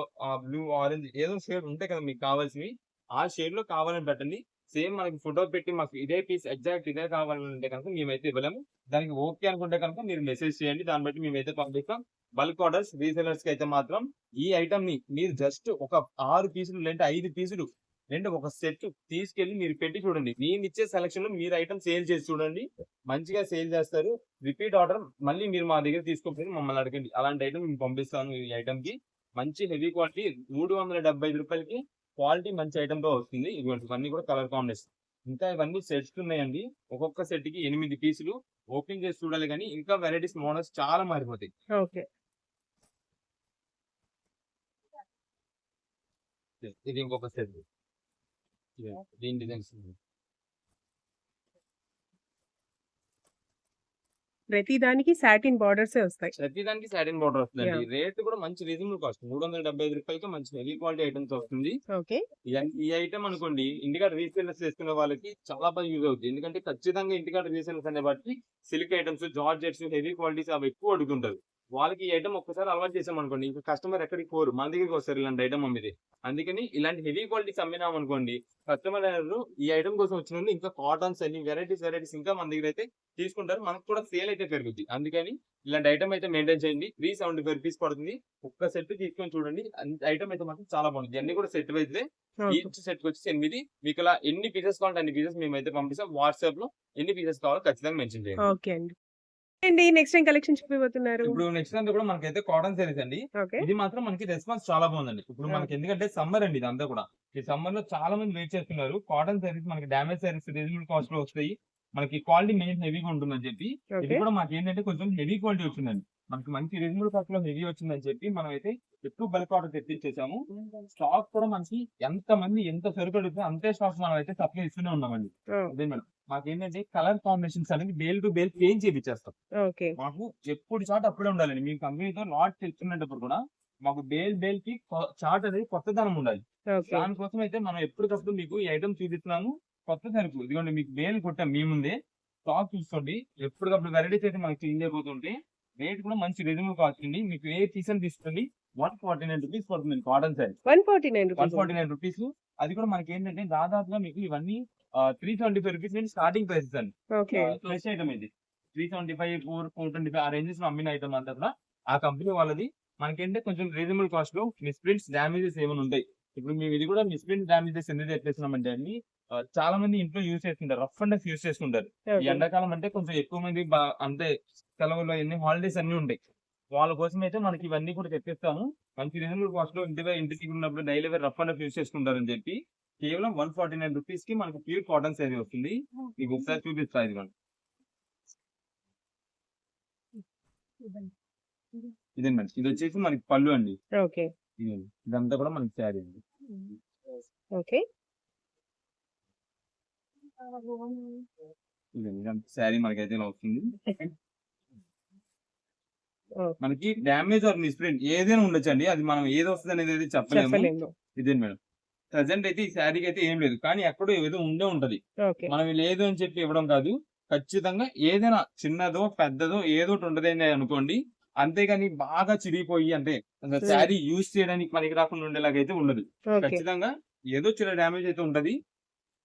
blue, orange ఏదో షేడ్ ఉంటాయి కదా మీకు కావాల్సినవి. ఆ షేడ్ లో కావాలని పెట్టండి. సేమ్ మనకి ఫోటో పెట్టి మాకు ఇదే పీస్ ఎగ్జాక్ట్ ఇదే కావాలంటే కనుక మేమైతే ఇవ్వలేము. దానికి ఓకే అనుకుంటే కనుక మీరు మెసేజ్ చేయండి. దాన్ని బట్టి మేమైతే పంపిస్తాం. బల్క్ ఆర్డర్స్ రీసెలర్స్ కి అయితే మాత్రం ఈ ఐటమ్ ని మీరు జస్ట్ ఒక 6 పీసులు లేదంటే 5 పీసులు లేదంటే ఒక సెట్ తీసుకెళ్లి మీరు పెట్టి చూడండి. నేను ఇచ్చే సెలక్షన్ లో మీరు ఐటమ్ సేల్ చేసి చూడండి. మంచిగా సేల్ చేస్తారు. రిపీట్ ఆర్డర్ మళ్ళీ మీరు మా దగ్గర తీసుకోకపోతే మమ్మల్ని అడగండి. అలాంటి ఐటమ్ నేను పంపిస్తాను. ఈ ఐటమ్ కి మంచి హెవీ క్వాలిటీ 375 రూపాయలకి క్వాలిటీ మంచి ఐటమ్ తో వస్తుంది. ఇవన్నీ కూడా కలర్ కాంబినేషన్. ఇంకా ఇవన్నీ సెట్స్ ఉన్నాయండి. ఒక్కొక్క సెట్ కి 8 పీసులు ఓపెన్ చేసి చూడాలి కానీ ఇంకా వెరైటీస్ మోడల్స్ చాలా మారిపోతాయి. ఓకే. ఇది ఇంకొక సెట్. దీని డిజైన్స్ ప్రతి దానికి సాటిన్ బార్డర్స్ వస్తాయి. ప్రతిదానికి సాటిన్ బార్డర్ వస్తుందండి. రేట్ కూడా మంచి రీజనబుల్ కాస్ట్ 375 రూపాయలకి మంచి హెవీ క్వాలిటీ ఐటమ్స్ వస్తుంది. ఓకే. ఈ ఐటమ్ అనుకోండి ఇంటికాడ రీసేలర్స్ చేసుకునే వాళ్ళకి చాలా బాగా యూజ్ అవుతుంది. ఎందుకంటే ఖచ్చితంగా ఇంటికాడ రీసేలర్స్ అనే బట్టి silk items, georgettes, heavy qualities అవి ఎక్కువ అడుగుతుంటారు. వాళ్ళకి ఈ ఐటమ్ ఒక్కసారి అలవాటు చేసాం అనుకోండి ఇంకా కస్టమర్ ఎక్కడికి పోరు, మన దగ్గరికి వస్తారు ఇలాంటి ఐటమ్ అమ్మితే. అందుకని ఇలాంటి హెవీ క్వాలిటీస్ అమ్మినాం అనుకోండి కస్టమర్ అనేది ఈ ఐటమ్ కోసం వచ్చిన ఇంకా కాటన్స్ అన్ని వెరైటీస్ ఇంకా మన దగ్గర అయితే తీసుకుంటారు. మనకు కూడా సేల్ అయితే పెరుగుద్ది. అందుకని ఇలాంటి ఐటమ్ అయితే మెయింటైన్ చేయండి. 375 రూపీస్ పడుతుంది. ఒక్క సెట్ తీసుకొని చూడండి. ఐటమ్ అయితే మాత్రం చాలా బాగుంది. అన్ని కూడా సెట్ వైజ్ ఈచ్ సెట్ వచ్చి 8. మీకు ఇలా ఎన్ని పీసెస్ కావాలంటే అన్ని పీసెస్ మేమైతే పంపిస్తాం. వాట్సాప్ లో ఎన్ని పీసెస్ కావాలో ఖచ్చితంగా మెన్షన్ చేయండి. ఓకే అండి. నెక్స్ట్ టైం కలెక్షన్ చూపిపోతున్నారు. ఇప్పుడు నెక్స్ట్ అంతా కూడా మనకైతే కాటన్ సారీస్ అండి. ఇది మాత్రం మనకి రెస్పాన్స్ చాలా బాగుందండి. ఇప్పుడు మనకి ఎందుకంటే సమ్మర్ అండి ఇదంతా కూడా. ఈ సమ్మర్ లో చాలా మంది వెయిట్ చేస్తున్నారు. కాటన్ సారీస్ మనకి డామేజ్ సారీస్ రీజనబుల్ కాస్ట్ లో వస్తాయి. మనకి క్వాలిటీ మెయిన్ హెవీగా ఉంటుందని చెప్పి ఇది కూడా మాకు ఏంటంటే కొంచెం హెవీ క్వాలిటీ వచ్చిందండి. మనకి మంచి రీజనబుల్ కాస్ట్ లో హెవీ వచ్చిందని చెప్పి మనం అయితే ఎక్కువ బల్క్ ఆర్డర్ తెప్పించేసాము. స్టాక్ కూడా మనకి ఎంత మంది ఎంత సరుకు అడిగితే అంతే స్టాక్ మనం అయితే సప్లై ఇస్తూనే ఉన్నామండి. అదే మేడం మాకేంటంటే కలర్ కాంబినేషన్స్ అనేది బేల్ టు బేల్ చేంజ్ చేయించేస్తాం. మాకు ఎప్పుడు చాట్ అప్పుడే ఉండాలండి. మీ కంపెనీతో లాట్ తెచ్చుకునేటప్పుడు కూడా మాకు బేల్ కి చార్ట్ అనేది కొత్తదనం ఉండాలి. దానికోసం అయితే మనం ఎప్పటికప్పుడు మీకు ఈ ఐటమ్ చూపిస్తున్నాము. కొత్త సరుకు ఇదిగోండి మీకు బేల్ కొట్టాం మీ ముందే. స్టాక్ చూసుకోండి. ఎప్పటికప్పుడు వెరైటీస్ అయితే మనకి చేంజ్ అయిపోతుంటే రేట్ కూడా మంచి రీజనబుల్ కాస్ట్ అండి. మీకు ఏ సీజన్ తీసుకోండి 149 రూపీస్ పడుతుంది కాటన్ సారీ. 149 రూపీస్. అది కూడా మనకి ఏంటంటే దాదాపుగా మీకు ఇవన్నీ 375 రూపీస్ నుంచి స్టార్టింగ్ ప్రైసెస్ అండి. ఫ్రెష్ ఐటమ్ ఇది 375, 425 ఆ రేంజెస్ లో అమ్మిన ఐటమ్ అంతా కూడా ఆ కంపెనీ వాళ్ళది. మనకేంటే కొంచెం రీజనబుల్ కాస్ట్ లో మిస్ప్రింట్స్ డామేజెస్ ఏమైనా ఉంటాయి ఇప్పుడు మేము ఇది కూడా మిస్ప్రింట్ డామేజెస్ ఎందుకు చెప్పేస్తున్నామంటే అండి, చాలా మంది ఇంట్లో యూజ్ చేస్తుంటారు, రఫ్ అండ్ టఫ్ యూజ్ చేస్తుంటారు. ఈ ఓకే. ఎండాకాలం అంటే కొంచెం ఎక్కువ మంది అంటే సెలవులు అన్ని హాలిడేస్ అన్ని ఉంటాయి. వాళ్ళ కోసం అయితే మనకి ఇవన్నీ కూడా తెప్పిస్తాము. మంచి రీజనబుల్ కాస్ట్ లో ఇంటికి ఉన్నప్పుడు daily wear rough and tough use చేసుకుంటారని చెప్పి కేవలం 149 రూపీస్ కి మనకి ప్యూర్ కాటన్ శారీ వస్తుంది. మీకు ఒకసారి చూపిస్తా ఇది మనం. ఇదే మేడం, ఇది వచ్చేసి మనకి పళ్ళు అండి. ఓకే. ఇదండి, ఇదంతా కూడా మనకి శారీ అండి. ఓకే. ఇదండి, ఇదంతా శారీ మనకైతే ఇలా వస్తుంది. ఓహ్! మనకి డ్యామేజ్ ఆర్ మిస్ప్రింట్ ఏదైనా ఉండొచ్చండి. అది మనం ఏది వస్తది అనేది చెప్పలేము. చెప్పలేము. ఇదే మేడం. ప్రెజెంట్ అయితే ఈ శారీకి అయితే ఏం లేదు. కానీ ఎక్కడో ఏదో ఉండే ఉంటది. ఓకే. మనం లేదు అని చెప్పి ఇవ్వడం కాదు. ఖచ్చితంగా ఏదైనా చిన్నదో, పెద్దదో ఏదో ఒకటి ఉంటదని అనుకోండి. అంతేగాని బాగా చిరిగిపోయి అంటే శారీ యూజ్ చేయడానికి పనికి రాకుండా ఉండేలాగైతే ఉండదు. ఓకే. ఖచ్చితంగా ఏదో చిన్న డ్యామేజ్ అయితే ఉంటది.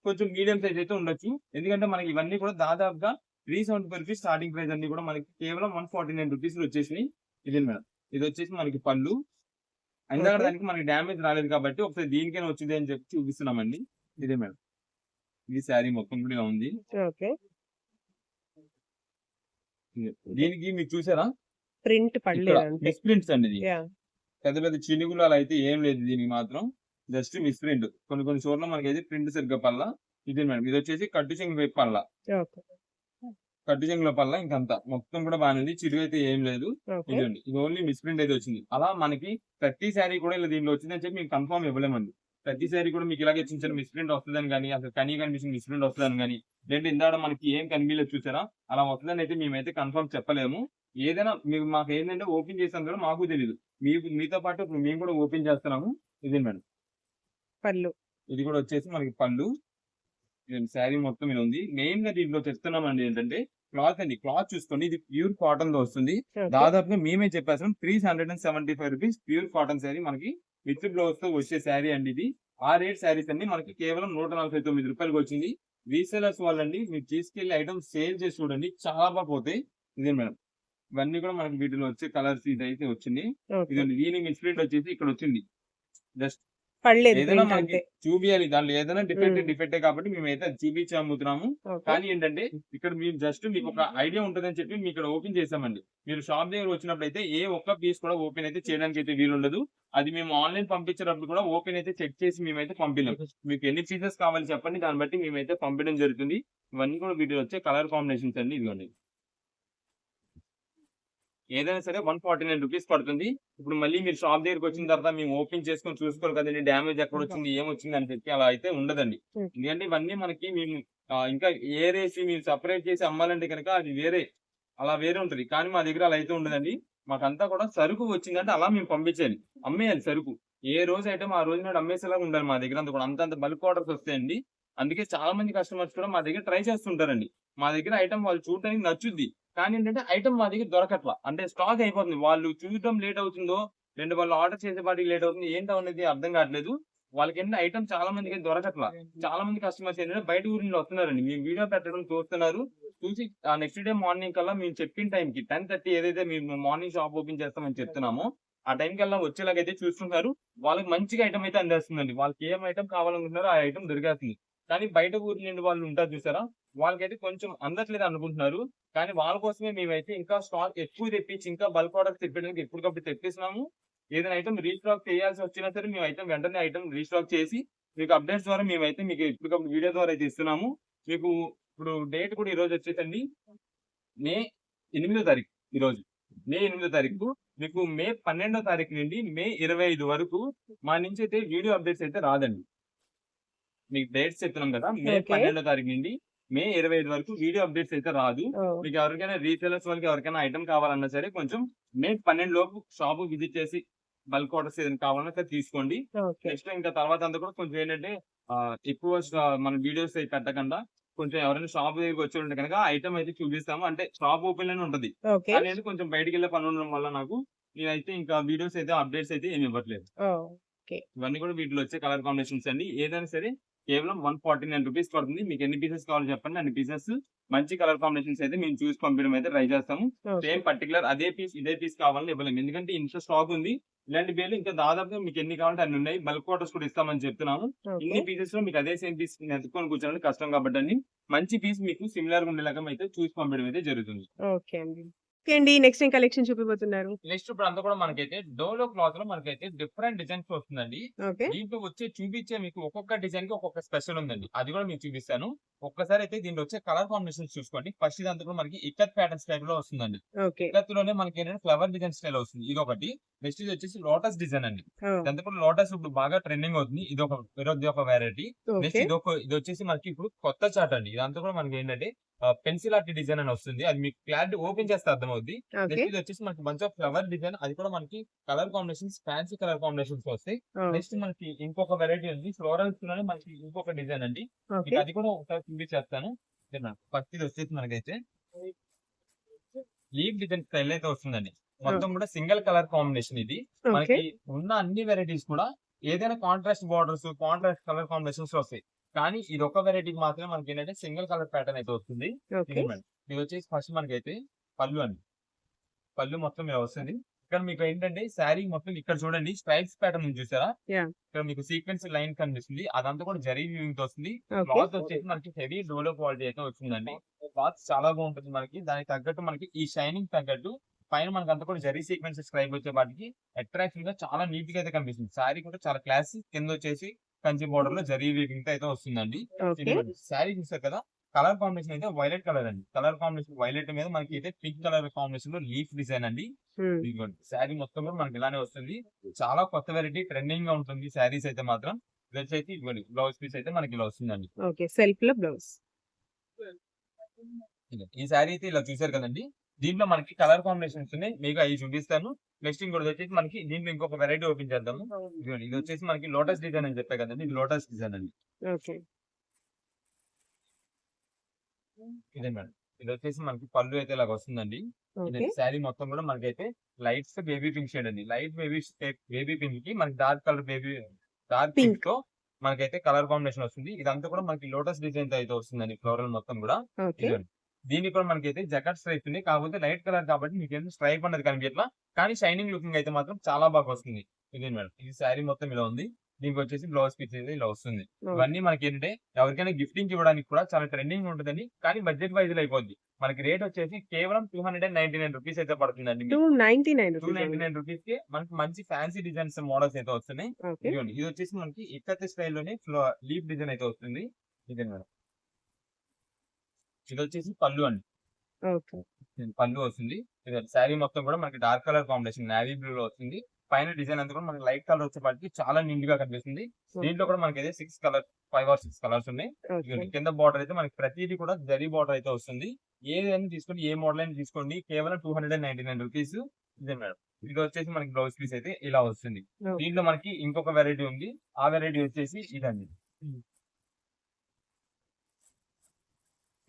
కొంచెం మీడియం సైజ్ అయితే ఉండొచ్చు. ఎందుకంటే మనకి ఇవన్నీ కూడా దాదాపుగా 375 రూపీస్ స్టార్టింగ్ ప్రైస్ అన్ని కూడా మనకి కేవలం 149 రూపీస్ వచ్చేసినాయి. ఇదే మేడం. ఇది వచ్చేసి మనకి పళ్ళు. ఇందాక ఓకే. దానికి మనకి డ్యామేజ్ రాలేదు కాబట్టి ఒకసారి దీనికైనా వచ్చింది అని చెప్పి చూపిస్తున్నామండి. ఇదే మేడం. ఈ శారీ మొత్తం కూడా ఇలా ఉంది. ఓకే. దీనికి మీరు చూసారా ప్రింట్ ఇక్కడ పడలేదు అంతే. మిస్ప్రింట్స్ అండి ఇది. యాహ్! పెద్ద పెద్ద చినుగులు అలా అయితే ఏం లేదు దీనికి మాత్రం. Just misprint. కొన్ని చోట్ల మనకైతే ప్రింట్ సరిగ్గా పల్లా. ఇదే మేడం. ఇది వచ్చేసి కట్టు చెంగు వైపు పల్లా. ఓకే. కట్టు చెంగులో పల్లా ఇంకంతా. మొత్తం కూడా బాగానే ఉంది. చిరుగు అయితే ఏం లేదు. ఓకే. ఇదండి. ఇది ఓన్లీ మిస్ప్రింట్ అయితే వచ్చింది. అలా మనకి ప్రతి శారీ కూడా ఇలా దీంట్లో వచ్చిందని చెప్పి మీకు కన్ఫర్మ్ ఇవ్వలేమండి. ప్రతి శారీ కూడా మీకు ఇలాగే చిన్న చిన్న మిస్ప్రింట్ వస్తుందని కానీ, అసలు కనీ కనిపించిన మిస్ప్రింట్ వస్తుందని కానీ, లేదంటే ఇందాక మనకి ఏం కనిపించలేదు చూసారా, అలా వస్తుందని అయితే మేమైతే కన్ఫర్మ్ చెప్పలేము. ఏదైనా మీకు మాకు ఏంటంటే ఓపెన్ చేసాం కూడా మాకు తెలియదు. మీతో పాటు ఇప్పుడు మేము కూడా ఓపెన్ చేస్తున్నాము. ఇదే మేడం. పళ్ళు. ఇది కూడా వచ్చేసి మనకి పళ్ళు. ఇదండి, శారీ మొత్తం ఇలా ఉంది. మెయిన్ గా దీంట్లో చెప్తున్నామండి ఏంటంటే క్లాత్ అండి. క్లాత్ చూసుకోండి, ఇది ప్యూర్ కాటన్ తో వస్తుంది. ఓకే. దాదాపుగా మేమే చెప్పేస్తాం 375 రూపీస్ ప్యూర్ కాటన్ శారీ మనకి విత్ బ్లౌజ్ తో వచ్చే శారీ అండి ఇది. ఆ రేట్ శారీస్ అన్ని మనకి కేవలం 149 రూపాయలకి వచ్చింది. రీసేలర్స్ వాళ్ళండి మీరు తీసుకెళ్లి ఐటమ్ సేల్ చేసి చూడండి, చాలా బాగా పోతాయి. ఇదే మేడం. ఇవన్నీ కూడా మనకి వీటిలో వచ్చే కలర్స్ ఇది అయితే వచ్చింది. ఓకే. ఇదండి, దీని మిస్ప్రింట్ వచ్చేసి ఇక్కడ వచ్చింది. జస్ట్ పడలేదు ఏదైనా ప్రింట్ మనకి అంతే. చూపియాలి, దాంట్లో ఏదైనా డిఫెక్టే కాబట్టి మేమైతే అది చూపించి అమ్ముతున్నాము. ఓకే. కానీ ఏంటంటే ఇక్కడ మీరు జస్ట్ మీకు ఒక ఐడియా ఉంటుందని చెప్పి మీకు ఇక్కడ ఓపెన్ చేసామండి. మీరు షాప్ దగ్గర వచ్చినప్పుడు అయితే ఏ ఒక్క పీస్ కూడా ఓపెన్ అయితే చేయడానికి అయితే వీలుండదు. అది మేము ఆన్లైన్ పంపించేటప్పుడు కూడా ఓపెన్ అయితే చెక్ చేసి మేమైతే పంపినాం. మీకు ఎన్ని పీసెస్ కావాలి చెప్పండి, దాన్ని బట్టి మేమైతే పంపించడం జరుగుతుంది. ఇవన్నీ కూడా వీటిలో వచ్చే కలర్ కాంబినేషన్స్ అండి. ఇదిగోండి, ఏదైనా సరే 149 రూపీస్ పడుతుంది. ఇప్పుడు మళ్ళీ మీరు షాప్ దగ్గరికి వచ్చిన తర్వాత మేము ఓపెన్ చేసుకొని చూసుకోవాలి కదండి, డ్యామేజ్ ఎక్కడ వచ్చింది, ఏమొచ్చింది అని చెప్పి అలా అయితే ఉండదండి. ఎందుకంటే ఇవన్నీ మనకి మేము ఇంకా ఏరేసి మీరు సపరేట్ చేసి అమ్మాలంటే కనుక అది వేరే, అలా వేరే ఉంటది. కానీ మా దగ్గర అలా అయితే ఉండదండి. మాకంతా కూడా సరుకు వచ్చిందంటే అలా మేము పంపించాలి, అమ్మేయాలి సరుకు. ఏ రోజు ఐటమ్ ఆ రోజు నాడు అమ్మేసేలాగా ఉండాలి మా దగ్గర. అంతా కూడా అంత బల్క్ ఆర్డర్స్ వస్తాయండి. అందుకే చాలా మంది కస్టమర్స్ కూడా మా దగ్గర ట్రై చేస్తుంటారండి. మా దగ్గర ఐటమ్ వాళ్ళు చూడటానికి నచ్చుద్ది, కానీ ఏంటంటే ఐటమ్ మా దగ్గర దొరకట్లా, అంటే స్టాక్ అయిపోతుంది. వాళ్ళు చూడటం లేట్ అవుతుందో, రెండు వాళ్ళు ఆర్డర్ చేసేపాటికి లేట్ అవుతుంది, ఏంటో అనేది అర్థం కావట్లేదు. వాళ్ళకి ఏంటంటే ఐటమ్ చాలా మందికి దొరకట్లా. చాలా మంది కస్టమర్స్ ఏంటంటే బయట ఊరి నుండి వస్తున్నారండి, మేము వీడియో పెట్టడం చూస్తున్నారు. చూసి నెక్స్ట్ డే మార్నింగ్ కల్లా మేము చెప్పిన టైంకి 10:30 ఏదైతే మేము మార్నింగ్ షాప్ ఓపెన్ చేస్తామని చెప్తున్నామో ఆ టైం కల్లా వచ్చేలాగైతే చూస్తున్నారు. వాళ్ళకి మంచిగా ఐటమ్ అయితే అందేస్తుందండి. వాళ్ళకి ఏం ఐటమ్ కావాలనుకుంటున్నారో ఆ ఐటమ్ దొరికేస్తుంది. కానీ బయట ఊరి నుండి వాళ్ళు ఉంటారు చూసారా, వాళ్ళకైతే కొంచెం అందట్లేదు అనుకుంటున్నారు. కానీ వాళ్ళ కోసమే మేమైతే ఇంకా స్టాక్ ఎక్కువ తెప్పించి ఇంకా బల్క్ ఆర్డర్ తెప్పడానికి ఎప్పటికప్పుడు తెప్పిస్తున్నాము. ఏదైనా ఐటమ్ రీస్టాక్ చేయాల్సి వచ్చినా సరే మేము ఐటమ్ వెంటనే ఐటమ్ రీస్టాక్ చేసి మీకు అప్డేట్స్ ద్వారా మేమైతే మీకు ఎప్పటికప్పుడు వీడియో ద్వారా అయితే ఇస్తున్నాము. మీకు ఇప్పుడు డేట్ కూడా ఈ రోజు వచ్చేసండి మే 8వ తారీఖు. ఈ రోజు మే 8వ తారీఖు. మీకు మే 12వ తారీఖు నుండి మే 25 వరకు మా నుంచి అయితే వీడియో అప్డేట్స్ అయితే రాదండి. మీకు డేట్స్ చెప్తున్నాం కదా, మే ఓకే. 12వ తారీఖు నుండి మే 25 వరకు వీడియో అప్డేట్స్ అయితే రాదు. ఓహ్! మీకు ఎవరికైనా రీసేలర్స్ వాళ్ళకి ఎవరికైనా ఐటమ్ కావాలన్నా సరే కొంచెం మే 12 లోపు షాప్ విజిట్ చేసి బల్క్ ఆర్డర్స్ ఏదైనా కావాలన్నా సరే తీసుకోండి. ఓకే. నెక్స్ట్ ఇంకా తర్వాత అంతా కూడా కొంచెం ఏంటంటే ఎక్కువ మన వీడియోస్ అయితే పెట్టకుండా కొంచెం ఎవరైనా షాప్ దగ్గరికి వచ్చి ఉంటే కనుక ఐటమ్ అయితే చూపిస్తాము. అంటే షాప్ ఓపెన్ లోనే ఉంటది, ఓకే. కానీ ఏంటి కొంచెం బయటికి వెళ్ళే పని ఉండడం వల్ల నాకు నేనైతే ఇంకా వీడియోస్ అయితే అప్డేట్స్ అయితే ఏమి ఇవ్వట్లేదు. ఓహ్! ఓకే. ఇవన్నీ కూడా వీటిలో వచ్చే కలర్ కాంబినేషన్స్ అండి. ఏదైనా సరే కేవలం 149 రూపీస్ పడుతుంది. మీకు ఎన్ని పీసెస్ కావాలో చెప్పండి, అన్ని పీసెస్ మంచి కలర్ కాంబినేషన్స్ అయితే మేము చూసి పంపించడం అయితే ట్రై చేస్తాము. ఓకే. సేమ్ పర్టికులర్ అదే పీస్ ఇదే పీస్ కావాలని ఇవ్వలేము, ఎందుకంటే ఇంత స్టాక్ ఉంది. ఇలాంటి బేలు ఇంకా దాదాపుగా మీకు ఎన్ని కావాలంటే అన్ని ఉన్నాయి. బల్క్ ఆర్డర్స్ కూడా ఇస్తామని చెప్తున్నాము. ఓకే. ఇన్ని పీసెస్ లో మీకు అదే సేమ్ పీస్ ఎత్తుకొని కూర్చోడానికి కష్టం కాబట్టి అండి, మంచి పీస్ మీకు సిమిలర్ గా ఉండేలాగా అయితే చూసి పంపించడం అయితే జరుగుతుంది. ఓకే అండి. ఓకే అండి. నెక్స్ట్ ఏం కలెక్షన్ చూపిపోతున్నారు? నెక్స్ట్ ఇప్పుడు అంతా కూడా మనకైతే డోలో క్లాత్ లో మనకైతే డిఫరెంట్ డిజైన్స్ వస్తుందండి. ఓకే. దీంట్లో చూపించే మీకు ఒక్కొక్క డిజైన్ కి ఒక్కొక్క స్పెషల్ ఉందండి. అది కూడా మీకు చూపిస్తాను. ఒక్కసారి అయితే దీంట్లో వచ్చే కలర్ కాంబినేషన్స్ చూసుకోండి. ఫస్ట్ ఇదంతా కూడా మనకి ఇక్కత్ ప్యాటర్న్ స్టైల్ లో వస్తుందండి. ఓకే. ఇక్కత్ లోనే మనకి ఏంటంటే ఫ్లవర్ డిజైన్ స్టైల్ వస్తుంది. ఇది ఒకటి. నెక్స్ట్ ఇది వచ్చేసి లోటస్ డిజైన్ అండి. ఓహ్! ఇదంతా కూడా లోటస్ ఇప్పుడు బాగా ట్రెండింగ్ అవుతుంది. ఇది ఒక వెరైటీ. Next okay. ఇది వచ్చేసి మనకి ఇప్పుడు కొత్త చార్ట్ అండి. ఇదంతా కూడా మనకి ఏంటంటే పెన్సిల్ ఆర్ట్ డిజైన్ అని వస్తుంది. అది మీకు క్లారిటీ ఓపెన్ చేస్తే అర్థమవుద్ది. ఓకే. నెక్స్ట్ ఇది వచ్చేసి మనకి బంచ్ ఆఫ్ ఫ్లవర్ డిజైన్. అది కూడా మనకి colour combinations fancy colour combinations వస్తాయి. ఓహ్! నెక్స్ట్ మనకి ఇంకొక వెరైటీ ఉంది. ఫ్లోరల్స్ లోనే మనకి ఇంకొక డిజైన్ అండి. ఓకే. మీకు అది కూడా ఒకసారి చూపించేస్తాను. ఫస్ట్ ఇది వచ్చేసి మనకైతే లీఫ్ డిజైన్ స్టైల్ అయితే వస్తుందండి. మొత్తం కూడా సింగిల్ కలర్ కాంబినేషన్ ఇది. ఓకే. మనకి ఉన్న అన్ని వెరైటీస్ కూడా ఏదైనా contrast borders, contrast colour combinations వస్తాయి. కానీ ఇది ఒక వెరైటీకి మాత్రమే మనకి ఏంటంటే సింగిల్ కలర్ ప్యాటర్న్ అయితే వస్తుంది. ఓకే. ఇది మేడం. ఇది వచ్చేసి ఫస్ట్ మనకైతే పళ్ళు అండి. పళ్ళు మొత్తం ఇలా వస్తుంది. ఇక్కడ మీకు ఏంటంటే శారీ మొత్తం ఇక్కడ చూడండి స్ట్రైప్స్ ప్యాటర్న్ ఉంది చూసారా? యాహ్! ఇక్కడ మీకు సీక్వెన్స్ లైన్ కనిపిస్తుంది. అదంతా కూడా జరీ వీవింగ్ తో వస్తుంది. ఓకే. క్లాత్ వచ్చేసి మనకి హెవీ డోలో క్వాలిటీ అయితే వచ్చిందండి. క్లాత్ చాలా బాగుంటుంది మనకి. దానికి తగ్గట్టు మనకి ఈ షైనింగ్ తగ్గట్టు పైన మనకి అంతా కూడా జరీ సీక్వెన్స్ స్ట్రైప్ వచ్చే వాటికి అట్రాక్షన్ గా చాలా నీట్ గా అయితే కనిపిస్తుంది. శారీ కూడా చాలా క్లాసీ. కింద వచ్చేసి కంచి బోర్డర్ లో జరీ వీవింగ్ తో అయితే వస్తుందండి. ఓకే. శారీ చూసారు కదా, కలర్ కాంబినేషన్ అయితే వైలెట్ కలర్ అండి. కలర్ కాంబినేషన్ వైలెట్ మీద మనకి అయితే పింక్ కలర్ కాంబినేషన్ లో లీఫ్ డిజైన్ అండి. హ్మ్. ఇదిగోండి శారీ మొత్తం కూడా మనకి ఇలానే వస్తుంది. చాలా కొత్త వెరైటీ ట్రెండింగ్ గా ఉంటుంది శారీస్ అయితే మాత్రం. ఇది వచ్చేసి ఇదిగోండి బ్లౌజ్ పీస్ అయితే మనకి ఇలా వస్తుందండి. ఓకే. సెల్ఫ్‌లో బ్లౌజ్. ఈ శారీ అయితే ఇలా చూసారు కదండి. దీంట్లో మనకి కలర్ కాంబినేషన్స్ ఉన్నాయి. మీకు అవి చూపిస్తాను. నెక్స్ట్ ఇంకోటి వచ్చేసి మనకి దీంట్లో ఇంకొక వెరైటీ ఓపెన్ చేద్దాము. ఇదిగోండి ఇది వచ్చేసి మనకి లోటస్ డిజైన్ అని చెప్పా కదండి. ఇది లోటస్ డిజైన్ అండి. ఓకే. ఇదే మేడం. ఇది వచ్చేసి మనకి పళ్ళు అయితే ఇలాగ వస్తుందండి. ఓకే. ఇదండి శారీ మొత్తం కూడా మనకైతే లైట్స్ బేబీ పింక్ షేడ్ అండి. లైట్ బేబీ పింక్ కి మనకి dark colour dark pink pink. తో మనకైతే కలర్ కాంబినేషన్ వస్తుంది. ఇదంతా కూడా మనకి లోటస్ డిజైన్ తో అయితే వస్తుందండి. ఫ్లోరల్ మొత్తం కూడా. ఓకే. ఇదండి. దీనికి కూడా మనకైతే జకట్ స్ట్రైప్స్ ఉంది. కాకపోతే లైట్ కలర్ కాబట్టి మీకు ఏం స్ట్రైప్ అనేది కనిపించట్లా. కానీ షైనింగ్ లుకింగ్ అయితే మాత్రం చాలా బాగా వస్తుంది. ఇదే మేడం. ఈ శారీ మొత్తం ఇలా ఉంది. దీనికి వచ్చేసి బ్లౌజ్ పీస్ అయితే ఇలా వస్తుంది. ఓకే. ఇవన్నీ మనకి ఏంటంటే ఎవరికైనా గిఫ్టింగ్ ఇవ్వడానికి కూడా చాలా ట్రెండింగ్ ఉంటుందని, కానీ బడ్జెట్ వైజ్ లో అయిపోద్ది. మనకి రేట్ వచ్చేసి కేవలం 299 రూపీస్ అయితే పడుతుందండి. మీకు 299 రూపీస్ అండి. 299 రూపీస్ కి మనకి మంచి ఫ్యాన్సీ డిజైన్స్ మోడల్స్ అయితే వస్తున్నాయి. ఓకే. ఇదిగోండి ఇది వచ్చేసి మనకి ఇక్కత్ స్టైల్లోనే లీఫ్ డిజైన్ అయితే వస్తుంది. ఇదే మేడం. ఇది వచ్చేసి పళ్ళు అండి. ఓకే. పళ్ళు వస్తుంది. ఇది శారీ మొత్తం కూడా మనకి dark colour combination navy blue లో వస్తుంది. పైన డిజైన్ అంతా కూడా మనకి లైట్ కలర్ వచ్చేపాటికి చాలా నీట్ గా కనిపిస్తుంది. దీంట్లో కూడా మనకి అయితే 5 or 6 కలర్స్ ఉన్నాయి. ఓకే. ఇదిగోండి కింద బార్డర్ అయితే మనకి ప్రతిదీ కూడా జరీ బార్డర్ అయితే వస్తుంది. ఏదైనా తీసుకోండి, ఏ మోడల్ అయినా తీసుకోండి, కేవలం 299 రూపీస్. ఇదే మేడం. ఇది వచ్చేసి మనకి బ్లౌజ్ పీస్ అయితే ఇలా వస్తుంది. ఓకే. దీంట్లో మనకి ఇంకొక వెరైటీ ఉంది. ఆ వెరైటీ వచ్చేసి ఇదండి.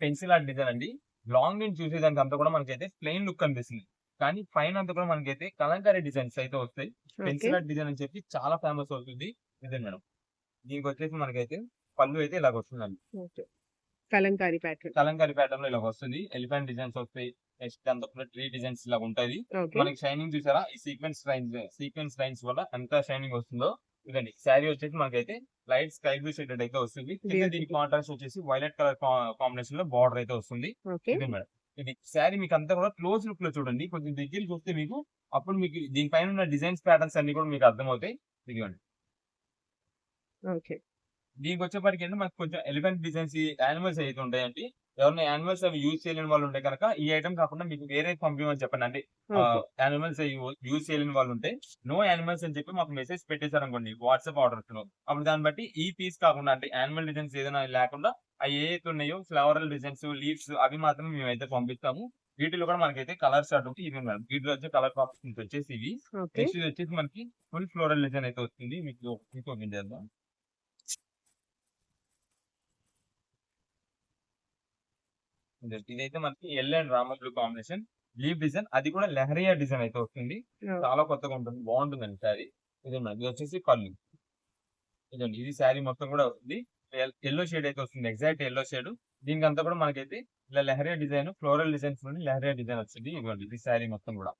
పెన్సిల్ ఆర్ట్ డిజైన్ అండి. లాంగ్ నుంచి చూసేదానికి అంతా కూడా మనకైతే ప్లెయిన్ లుక్ కనిపిస్తుంది. కానీ పైన అంతా కూడా మనకైతే కలంకారీ డిజైన్స్ అయితే వస్తాయి. ఓకే. పెన్సిల్ ఆర్ట్ డిజైన్ అని చెప్పి చాలా ఫేమస్ అవుతుంది. ఇదే మేడం. దీనికి వచ్చేసి మనకైతే పళ్ళు అయితే ఇలాగ వస్తుందండి. Okay. Kalamkari pattern. Kalamkari pattern లో ఇలాగ వస్తుంది. ఎలిఫెంట్ డిజైన్స్ వస్తాయి. నెక్స్ట్ అంతా కూడా ట్రీ డిజైన్స్ ఇలాగ ఉంటాయి. ఓకే. మనకి షైనింగ్ చూసారా? ఈ సీక్వెన్స్ లైన్స్ వల్ల ఎంత షైనింగ్ వస్తుందో. ఇదండి శారీ వచ్చేసి మనకైతే లైట్ స్కై బ్లూ షేడ్ అయితే వస్తుంది. కింద దీనికి బ్యూటిఫుల్. కాంట్రాస్ట్ వచ్చేసి వైలెట్ కలర్ కాంబినేషన్ లో బార్డర్ అయితే వస్తుంది. ఓకే. ఇదే మేడం. ఇది శారీ మీకు అంతా కూడా క్లోజ్ లుక్ లో చూడండి. కొంచెం దగ్గర చూస్తే మీకు అప్పుడు మీకు దీనిపైన ఉన్న డిజైన్స్ ప్యాటర్న్స్ అన్ని కూడా మీకు అర్థమవుతాయి. ఇదిగోండి. ఓకే. దీనికి వచ్చేప్పటికి ఏంటంటే మనకు కొంచెం ఎలిఫెంట్ డిజైన్స్ యానిమల్స్ అయితే ఉంటాయండి. ఎవరైనా యానిమల్స్ అవి యూజ్ చేయలేని వాళ్ళు ఉంటే కనుక ఈ ఐటమ్ కాకుండా మీకు వేరే పంపించమని చెప్పండి. అంటే ఓకే. యానిమల్స్ యూజ్ చేయలేని వాళ్ళు ఉంటే నో యానిమల్స్ అని చెప్పి మాకు మెసేజ్ పెట్టేశారు అనుకోండి వాట్సాప్ ఆర్డర్స్ లో. అప్పుడు దాన్ని బట్టి ఈ పీస్ కాకుండా అంటే యానిమల్ డిజైన్స్ ఏదైనా లేకుండా అవి ఏదైతే ఉన్నాయో ఫ్లవరల్ డిజైన్స్, లీవ్స్ అవి మాత్రం మేమైతే పంపిస్తాము. వీటిలో కూడా మనకైతే కలర్ స్టార్ట్ ఉంటుంది. ఇవి మేడం. వీటిలో వచ్చే కలర్ కాంబినేషన్స్ వచ్చేసి ఇవి. ఓకే. నెక్స్ట్ ఇది వచ్చేసి మనకి ఫుల్ ఫ్లోరల్ డిజైన్ అయితే వస్తుంది. మీకు ఓపెన్ చేద్దాం. ఇదైతే మనకి L and Ramar blue combination leave design. అది కూడా లెహరియా డిజైన్ అయితే వస్తుంది. ఓకే. చాలా కొత్తగా ఉంటుంది. బాగుంటుందండి శారీ. ఇదే మేడం. ఇది వచ్చేసి పళ్ళు. ఇదండి. ఇది శారీ మొత్తం కూడా వస్తుంది. ఎల్లో షేడ్ అయితే వస్తుంది. Exact yellow shade. దీనికి అంతా కూడా మనకైతే ఇలా లెహరియా డిజైన్, ఫ్లోరల్ డిజైన్స్ నుండి లెహరియా డిజైన్ వచ్చింది. ఇదిగోండి ఇది శారీ మొత్తం కూడా.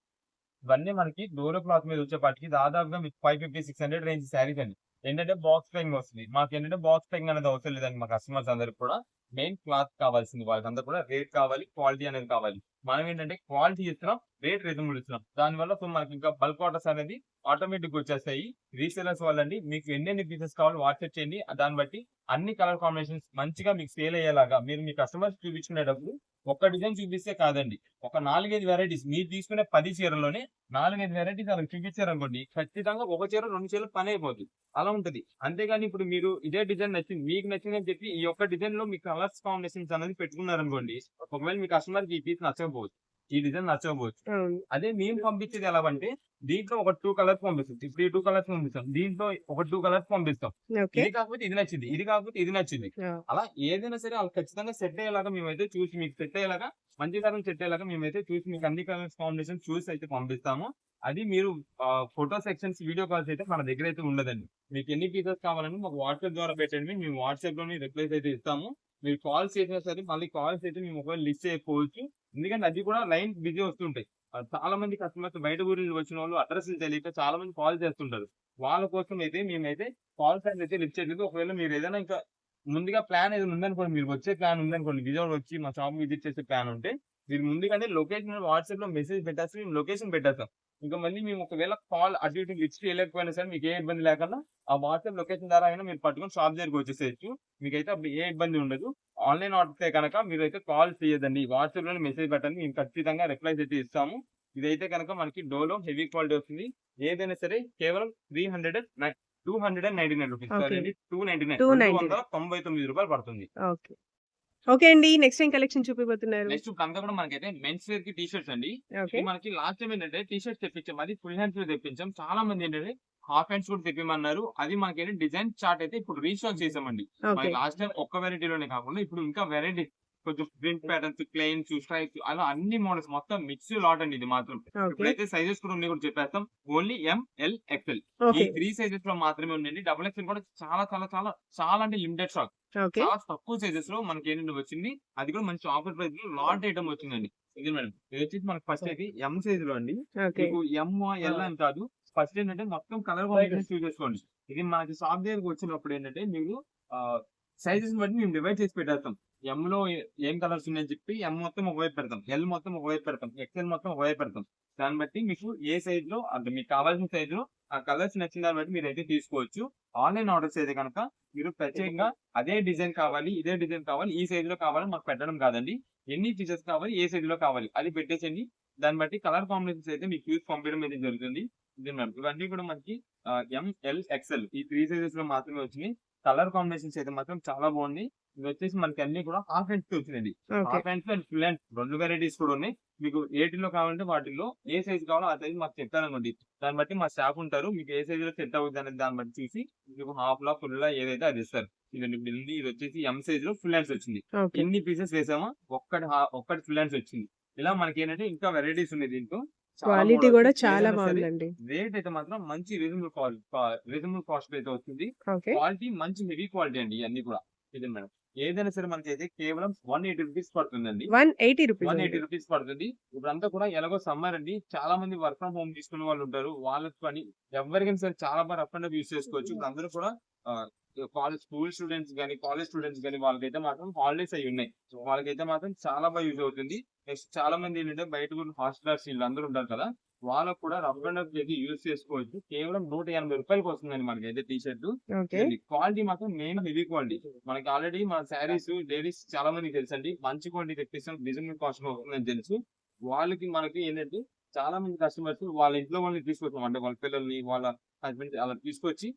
ఇవన్నీ మనకి డోలో క్లాత్ మీద వచ్చేపాటికి దాదాపుగా మీకు 550-600 రేంజ్ శారీస్ అండి. ఏంటంటే బాక్స్ ప్యాకింగ్ వస్తుంది. మాకేంటంటే బాక్స్ ప్యాకింగ్ అనేది అవసరం లేదండి. మా కస్టమర్స్ అందరికి కూడా మెయిన్ క్లాత్ కావాల్సింది. వాళ్ళకందరూ కూడా రేట్ కావాలి, క్వాలిటీ అనేది కావాలి. మనం ఏంటంటే క్వాలిటీ ఇస్తున్నాం, రేట్ రీజనబుల్ ఇస్తున్నాం. దానివల్ల సో మనకి ఇంకా బల్క్ ఆర్డర్స్ అనేది ఆటోమేటిక్ వచ్చేస్తాయి. రీసేలర్స్ వాళ్ళండి మీకు ఎన్నెన్ని పీసెస్ కావాలో వాట్సాప్ చేయండి. దాన్ని బట్టి అన్ని కలర్ కాంబినేషన్స్ మంచిగా మీకు సేల్ అయ్యేలాగా మీరు మీ కస్టమర్స్ చూపించుకునేటప్పుడు ఒక్క డిజైన్ చూపిస్తే కాదండి, ఒక 4-5 వెరైటీస్ మీరు తీసుకునే 10 చీరల్లోనే 4-5 వెరైటీస్ అలా చూపించారు అనుకోండి, ఖచ్చితంగా ఒక చీర 2 చీరలు పని అయిపోతుంది. అలా ఉంటది. అంతేగాని ఇప్పుడు మీరు ఇదే డిజైన్ నచ్చింది, మీకు నచ్చిందని చెప్పి ఈ ఒక్క డిజైన్ లో మీ కలర్స్ కాంబినేషన్స్ అనేది పెట్టుకున్నారనుకోండి, ఒకవేళ మీ కస్టమర్ కి ఈ పీస్ నచ్చకపోవచ్చు, ఈ డిజైన్ నచ్చకపోవచ్చు. అవును. అదే మేము పంపించేది ఎలా అంటే దీంట్లో ఒక 2 కలర్స్ పంపిస్తాం. ఇప్పుడు ఈ 2 కలర్స్ పంపిస్తాం. దీంట్లో ఒక 2 కలర్స్ పంపిస్తాం. ఓకే. ఇది కాకపోతే ఇది నచ్చింది, ఇది కాకపోతే ఇది నచ్చింది. ఆ! అలా ఏదైనా సరే వాళ్ళకి ఖచ్చితంగా సెట్ అయ్యేలాగా మేమైతే చూసి మీకు సెట్ అయ్యేలాగా మంచి తరం సెట్ అయ్యేలాగా మేమైతే చూసి మీకు అన్ని కలర్స్ కాంబినేషన్ చూసి అయితే పంపిస్తాము. అది మీరు ఫోటో సెక్షన్స్, వీడియో కాల్స్ అయితే మన దగ్గర అయితే ఉండదండి. మీకు ఎన్ని పీసెస్ కావాలని మాకు వాట్సాప్ ద్వారా పెట్టండి. మేము వాట్సాప్ లోనే రిప్లైస్ అయితే ఇస్తాము. మీరు కాల్స్ చేసినా సరే మళ్ళీ కాల్స్ అయితే మేము ఒకవేళ లిస్ట్ చేయకపోవచ్చు. ఎందుకంటే అది కూడా లైన్ బిజీ వస్తుంటాయి. చాలా మంది కస్టమర్స్ బయట ఊరి నుంచి వచ్చిన వాళ్ళు అడ్రస్ తెలియక చాలా మంది కాల్ చేస్తుంటారు. వాళ్ళ కోసం అయితే మేమైతే కాల్స్ అయితే లిఫ్ట్ చేయలేదు. ఒకవేళ మీరు ఏదైనా ఇంకా ముందుగా ప్లాన్ ఏదైనా ఉందనుకోండి, మీరు వచ్చే ప్లాన్ ఉందనుకోండి, విజయవాడ వచ్చి మా షాప్ విజిట్ చేసే ప్లాన్ ఉంటే మీరు ముందుగానే లొకేషన్ వాట్సాప్ లో మెసేజ్ పెట్టేస్తే మేము లొకేషన్ పెట్టేస్తాం. ఇంకా మళ్ళీ మేము ఒకవేళ కాల్ అటు ఇటు లిస్ట్ చేయలేకపోయినా సరే మీకు ఏ ఇబ్బంది లేకుండా ఆ వాట్సాప్ లొకేషన్ ద్వారా అయినా మీరు పట్టుకొని షాప్ దగ్గరికి వచ్చేసేయచ్చు. మీకైతే అప్పుడు ఏ ఇబ్బంది ఉండదు. ఆన్లైన్ ఆర్డర్ కనుక మీరైతే కాల్ చేయదండి, వాట్సాప్ లోనే మెసేజ్ పెట్టండి, మేము ఖచ్చితంగా రిప్లైస్ అయితే ఇస్తాము. ఇదైతే కనుక మనకి డోలో హెవీ క్వాలిటీ వస్తుంది. ఏదైనా సరే కేవలం 299 రూపీస్. ఓకే. సారీ అండి, 299 299. 299 రూపాయలు పడుతుంది. ఓకే. ఓకే అండి. నెక్స్ట్ ఏం కలెక్షన్ చూపిపోతున్నారు? నెక్స్ట్ ఇప్పుడు అంతా కూడా మనకైతే మెన్స్ వేర్ కి టీ షర్ట్స్ అండి. ఓకే. ఇది మనకి లాస్ట్ టైం ఏంటంటే టీ షర్ట్స్ తెప్పించాం, అది ఫుల్ హ్యాండ్స్ లో తెప్పించాం. చాలా మంది ఏంటంటే హాఫ్ హ్యాండ్స్ కూడా తెప్పిమన్నారు. అది మనకి డిజైన్ చార్ట్ అయితే ఇప్పుడు రీస్టాక్ చేసామండి. ఓకే. మనకి లాస్ట్ టైం ఒక్క వెరైటీలోనే కాకుండా ఇప్పుడు ఇంకా వెరైటీ కొంచెం ప్రింట్ ప్యాటర్న్స్, ప్లెయిన్స్, స్ట్రైప్స్ అలా అన్ని మోడల్స్ మొత్తం మిక్స్ లాట్ అండి. ఇది మాత్రం ఓకే. ఇప్పుడైతే సైజెస్ కూడా ఉన్నాయి కూడా చెప్పేస్తాం. ఓన్లీ ML XL ఈ ఓకే. 3 సైజెస్ లో మాత్రమే ఉండండి. డబుల్ XL కూడా చాలా చాలా చాలా చాలా అంటే లిమిటెడ్ స్టాక్. ఓకే. చాలా తక్కువ సైజెస్ లో మనకి ఏంటంటే వచ్చింది. అది కూడా మంచి ఆఫర్ ప్రైస్ లో లాట్ ఐటమ్ వచ్చిందండి. ఇది మేడం, ఇది వచ్చేసి మనకి ఫస్ట్ అయితే M సైజ్ లో అండి. ఓకే. మీకు M L అని కాదు. ఫస్ట్ ఏంటంటే మొత్తం కలర్ కాంబినేషన్ చూస్ చేసుకోండి. ఇది మనకి షాప్ దగ్గరకు వచ్చినప్పుడు ఏంటంటే మీకు సైజెస్ బట్టి మేము డివైడ్ చేసి పెట్టేస్తాం. M లో ఏం కలర్స్ ఉన్నాయని చెప్పి M మొత్తం ఒకవైపు పెడతాం, L మొత్తం ఒకవైపు పెడతాం, XL మొత్తం ఒకవైపు పెడతాం. దాన్ని బట్టి మీకు ఏ సైజ్ లో అంటే మీకు కావాల్సిన సైజ్ లో ఆ కలర్స్ నచ్చిన దాన్ని బట్టి మీరు అయితే తీసుకోవచ్చు. ఆన్లైన్ ఆర్డర్స్ అయితే కనుక మీరు ప్రత్యేకంగా అదే డిజైన్ కావాలి, ఇదే డిజైన్ కావాలి, ఈ సైజ్ లో కావాలని మాకు పెట్టడం కాదండి. ఎన్ని ఫీచర్స్ కావాలి, ఏ సైజ్ లో కావాలి అది పెట్టేసండి. దాన్ని బట్టి కలర్ కాంబినేషన్స్ అయితే మీకు చూసి పంపించడం అయితే జరుగుతుంది. ఇది మేడం, ఇవన్నీ కూడా మనకి ML XL ఈ 3 సైజెస్ లో మాత్రమే వచ్చినాయి. కలర్ కాంబినేషన్స్ అయితే మాత్రం చాలా బాగుంది. ఇది వచ్చేసి మనకి అన్ని కూడా హాఫ్ హ్యాండ్స్ వచ్చిందండి. Okay. Half hands and full hands 2 varieties కూడా ఉన్నాయి. మీకు ఏటిలో కావాలంటే వాటిల్లో ఏ సైజ్ కావాలో ఆ సైజ్ మాకు చెప్తారనుకోండి. దాన్ని బట్టి మా స్టాఫ్ ఉంటారు. మీకు ఏ సైజ్ లో సెట్ అవుతుంది అనేది దాన్ని బట్టి చూసి మీకు హాఫ్ లా ఫుల్ లా ఏదైతే అది ఇస్తారు. ఇదండి బిల్ది. ఇది వచ్చేసి M సైజ్ లో ఫుల్ హ్యాండ్స్ వచ్చింది. ఓకే. ఎన్ని పీసెస్ వేసామో ఒక్కటి ఫుల్ హ్యాండ్స్ వచ్చింది. ఇలా మనకి ఏంటంటే ఇంకా వెరైటీస్ ఉన్నాయి దీంట్లో. చాలా క్వాలిటీ కూడా మోడల్స్. చాలా ఏదైనా సరే బాగుందండి. రేట్ అయితే మాత్రం మంచి రీజనబుల్ కాస్ట్ అయితే వస్తుంది. ఓకే. క్వాలిటీ మంచి హెవీ క్వాలిటీ అండి ఇవన్నీ కూడా. ఇది మేడం, ఏదైనా సరే మనకి అయితే కేవలం 180 రూపీస్ పడుతుందండి. 180 రూపీస్ 180 అండి. రూపీస్ పడుతుంది. ఇప్పుడంతా కూడా ఎలాగో సమ్మర్ అండి, చాలా మంది వర్క్ ఫ్రమ్ హోమ్ తీసుకునే వాళ్ళు ఉంటారు. వాళ్ళకి పని ఎవరికైనా సరే చాలా బాగా రఫ్ అండ్ యూస్ చేసుకోవచ్చు. ఇప్పుడు అందరూ కూడా స్కూల్ స్టూడెంట్స్ కానీ కాలేజ్ స్టూడెంట్స్ కానీ వాళ్ళకైతే మాత్రం హాలిడేస్ అయి ఉన్నాయి. సో వాళ్ళకైతే మాత్రం చాలా బాగా యూజ్ అవుతుంది. నెక్స్ట్ చాలా మంది ఏంటంటే బయట కూడా హాస్టలర్స్ వీళ్ళందరూ ఉంటారు కదా, వాళ్ళకు కూడా రఫ్ అండ్ చేసి యూజ్ చేసుకోవచ్చు. కేవలం 180 రూపాయలకి వస్తుందండి మనకైతే టీ షర్ట్. ఓకే. క్వాలిటీ మాత్రం మెయిన్ హెవీ క్వాలిటీ. మనకి ఆల్రెడీ మన శారీస్ లేడీస్ చాలా మందికి తెలుసు అండి, మంచి క్వాలిటీ తెప్పిస్తాం, రీజనబుల్ కాస్ట్ లో వస్తుందని తెలుసు. వాళ్ళకి మనకి ఏంటంటే చాలా మంది కస్టమర్స్ వాళ్ళ ఇంట్లో వాళ్ళని తీసుకొచ్చాం, అంటే వాళ్ళ పిల్లల్ని వాళ్ళ హస్బెండ్ అలా తీసుకొచ్చి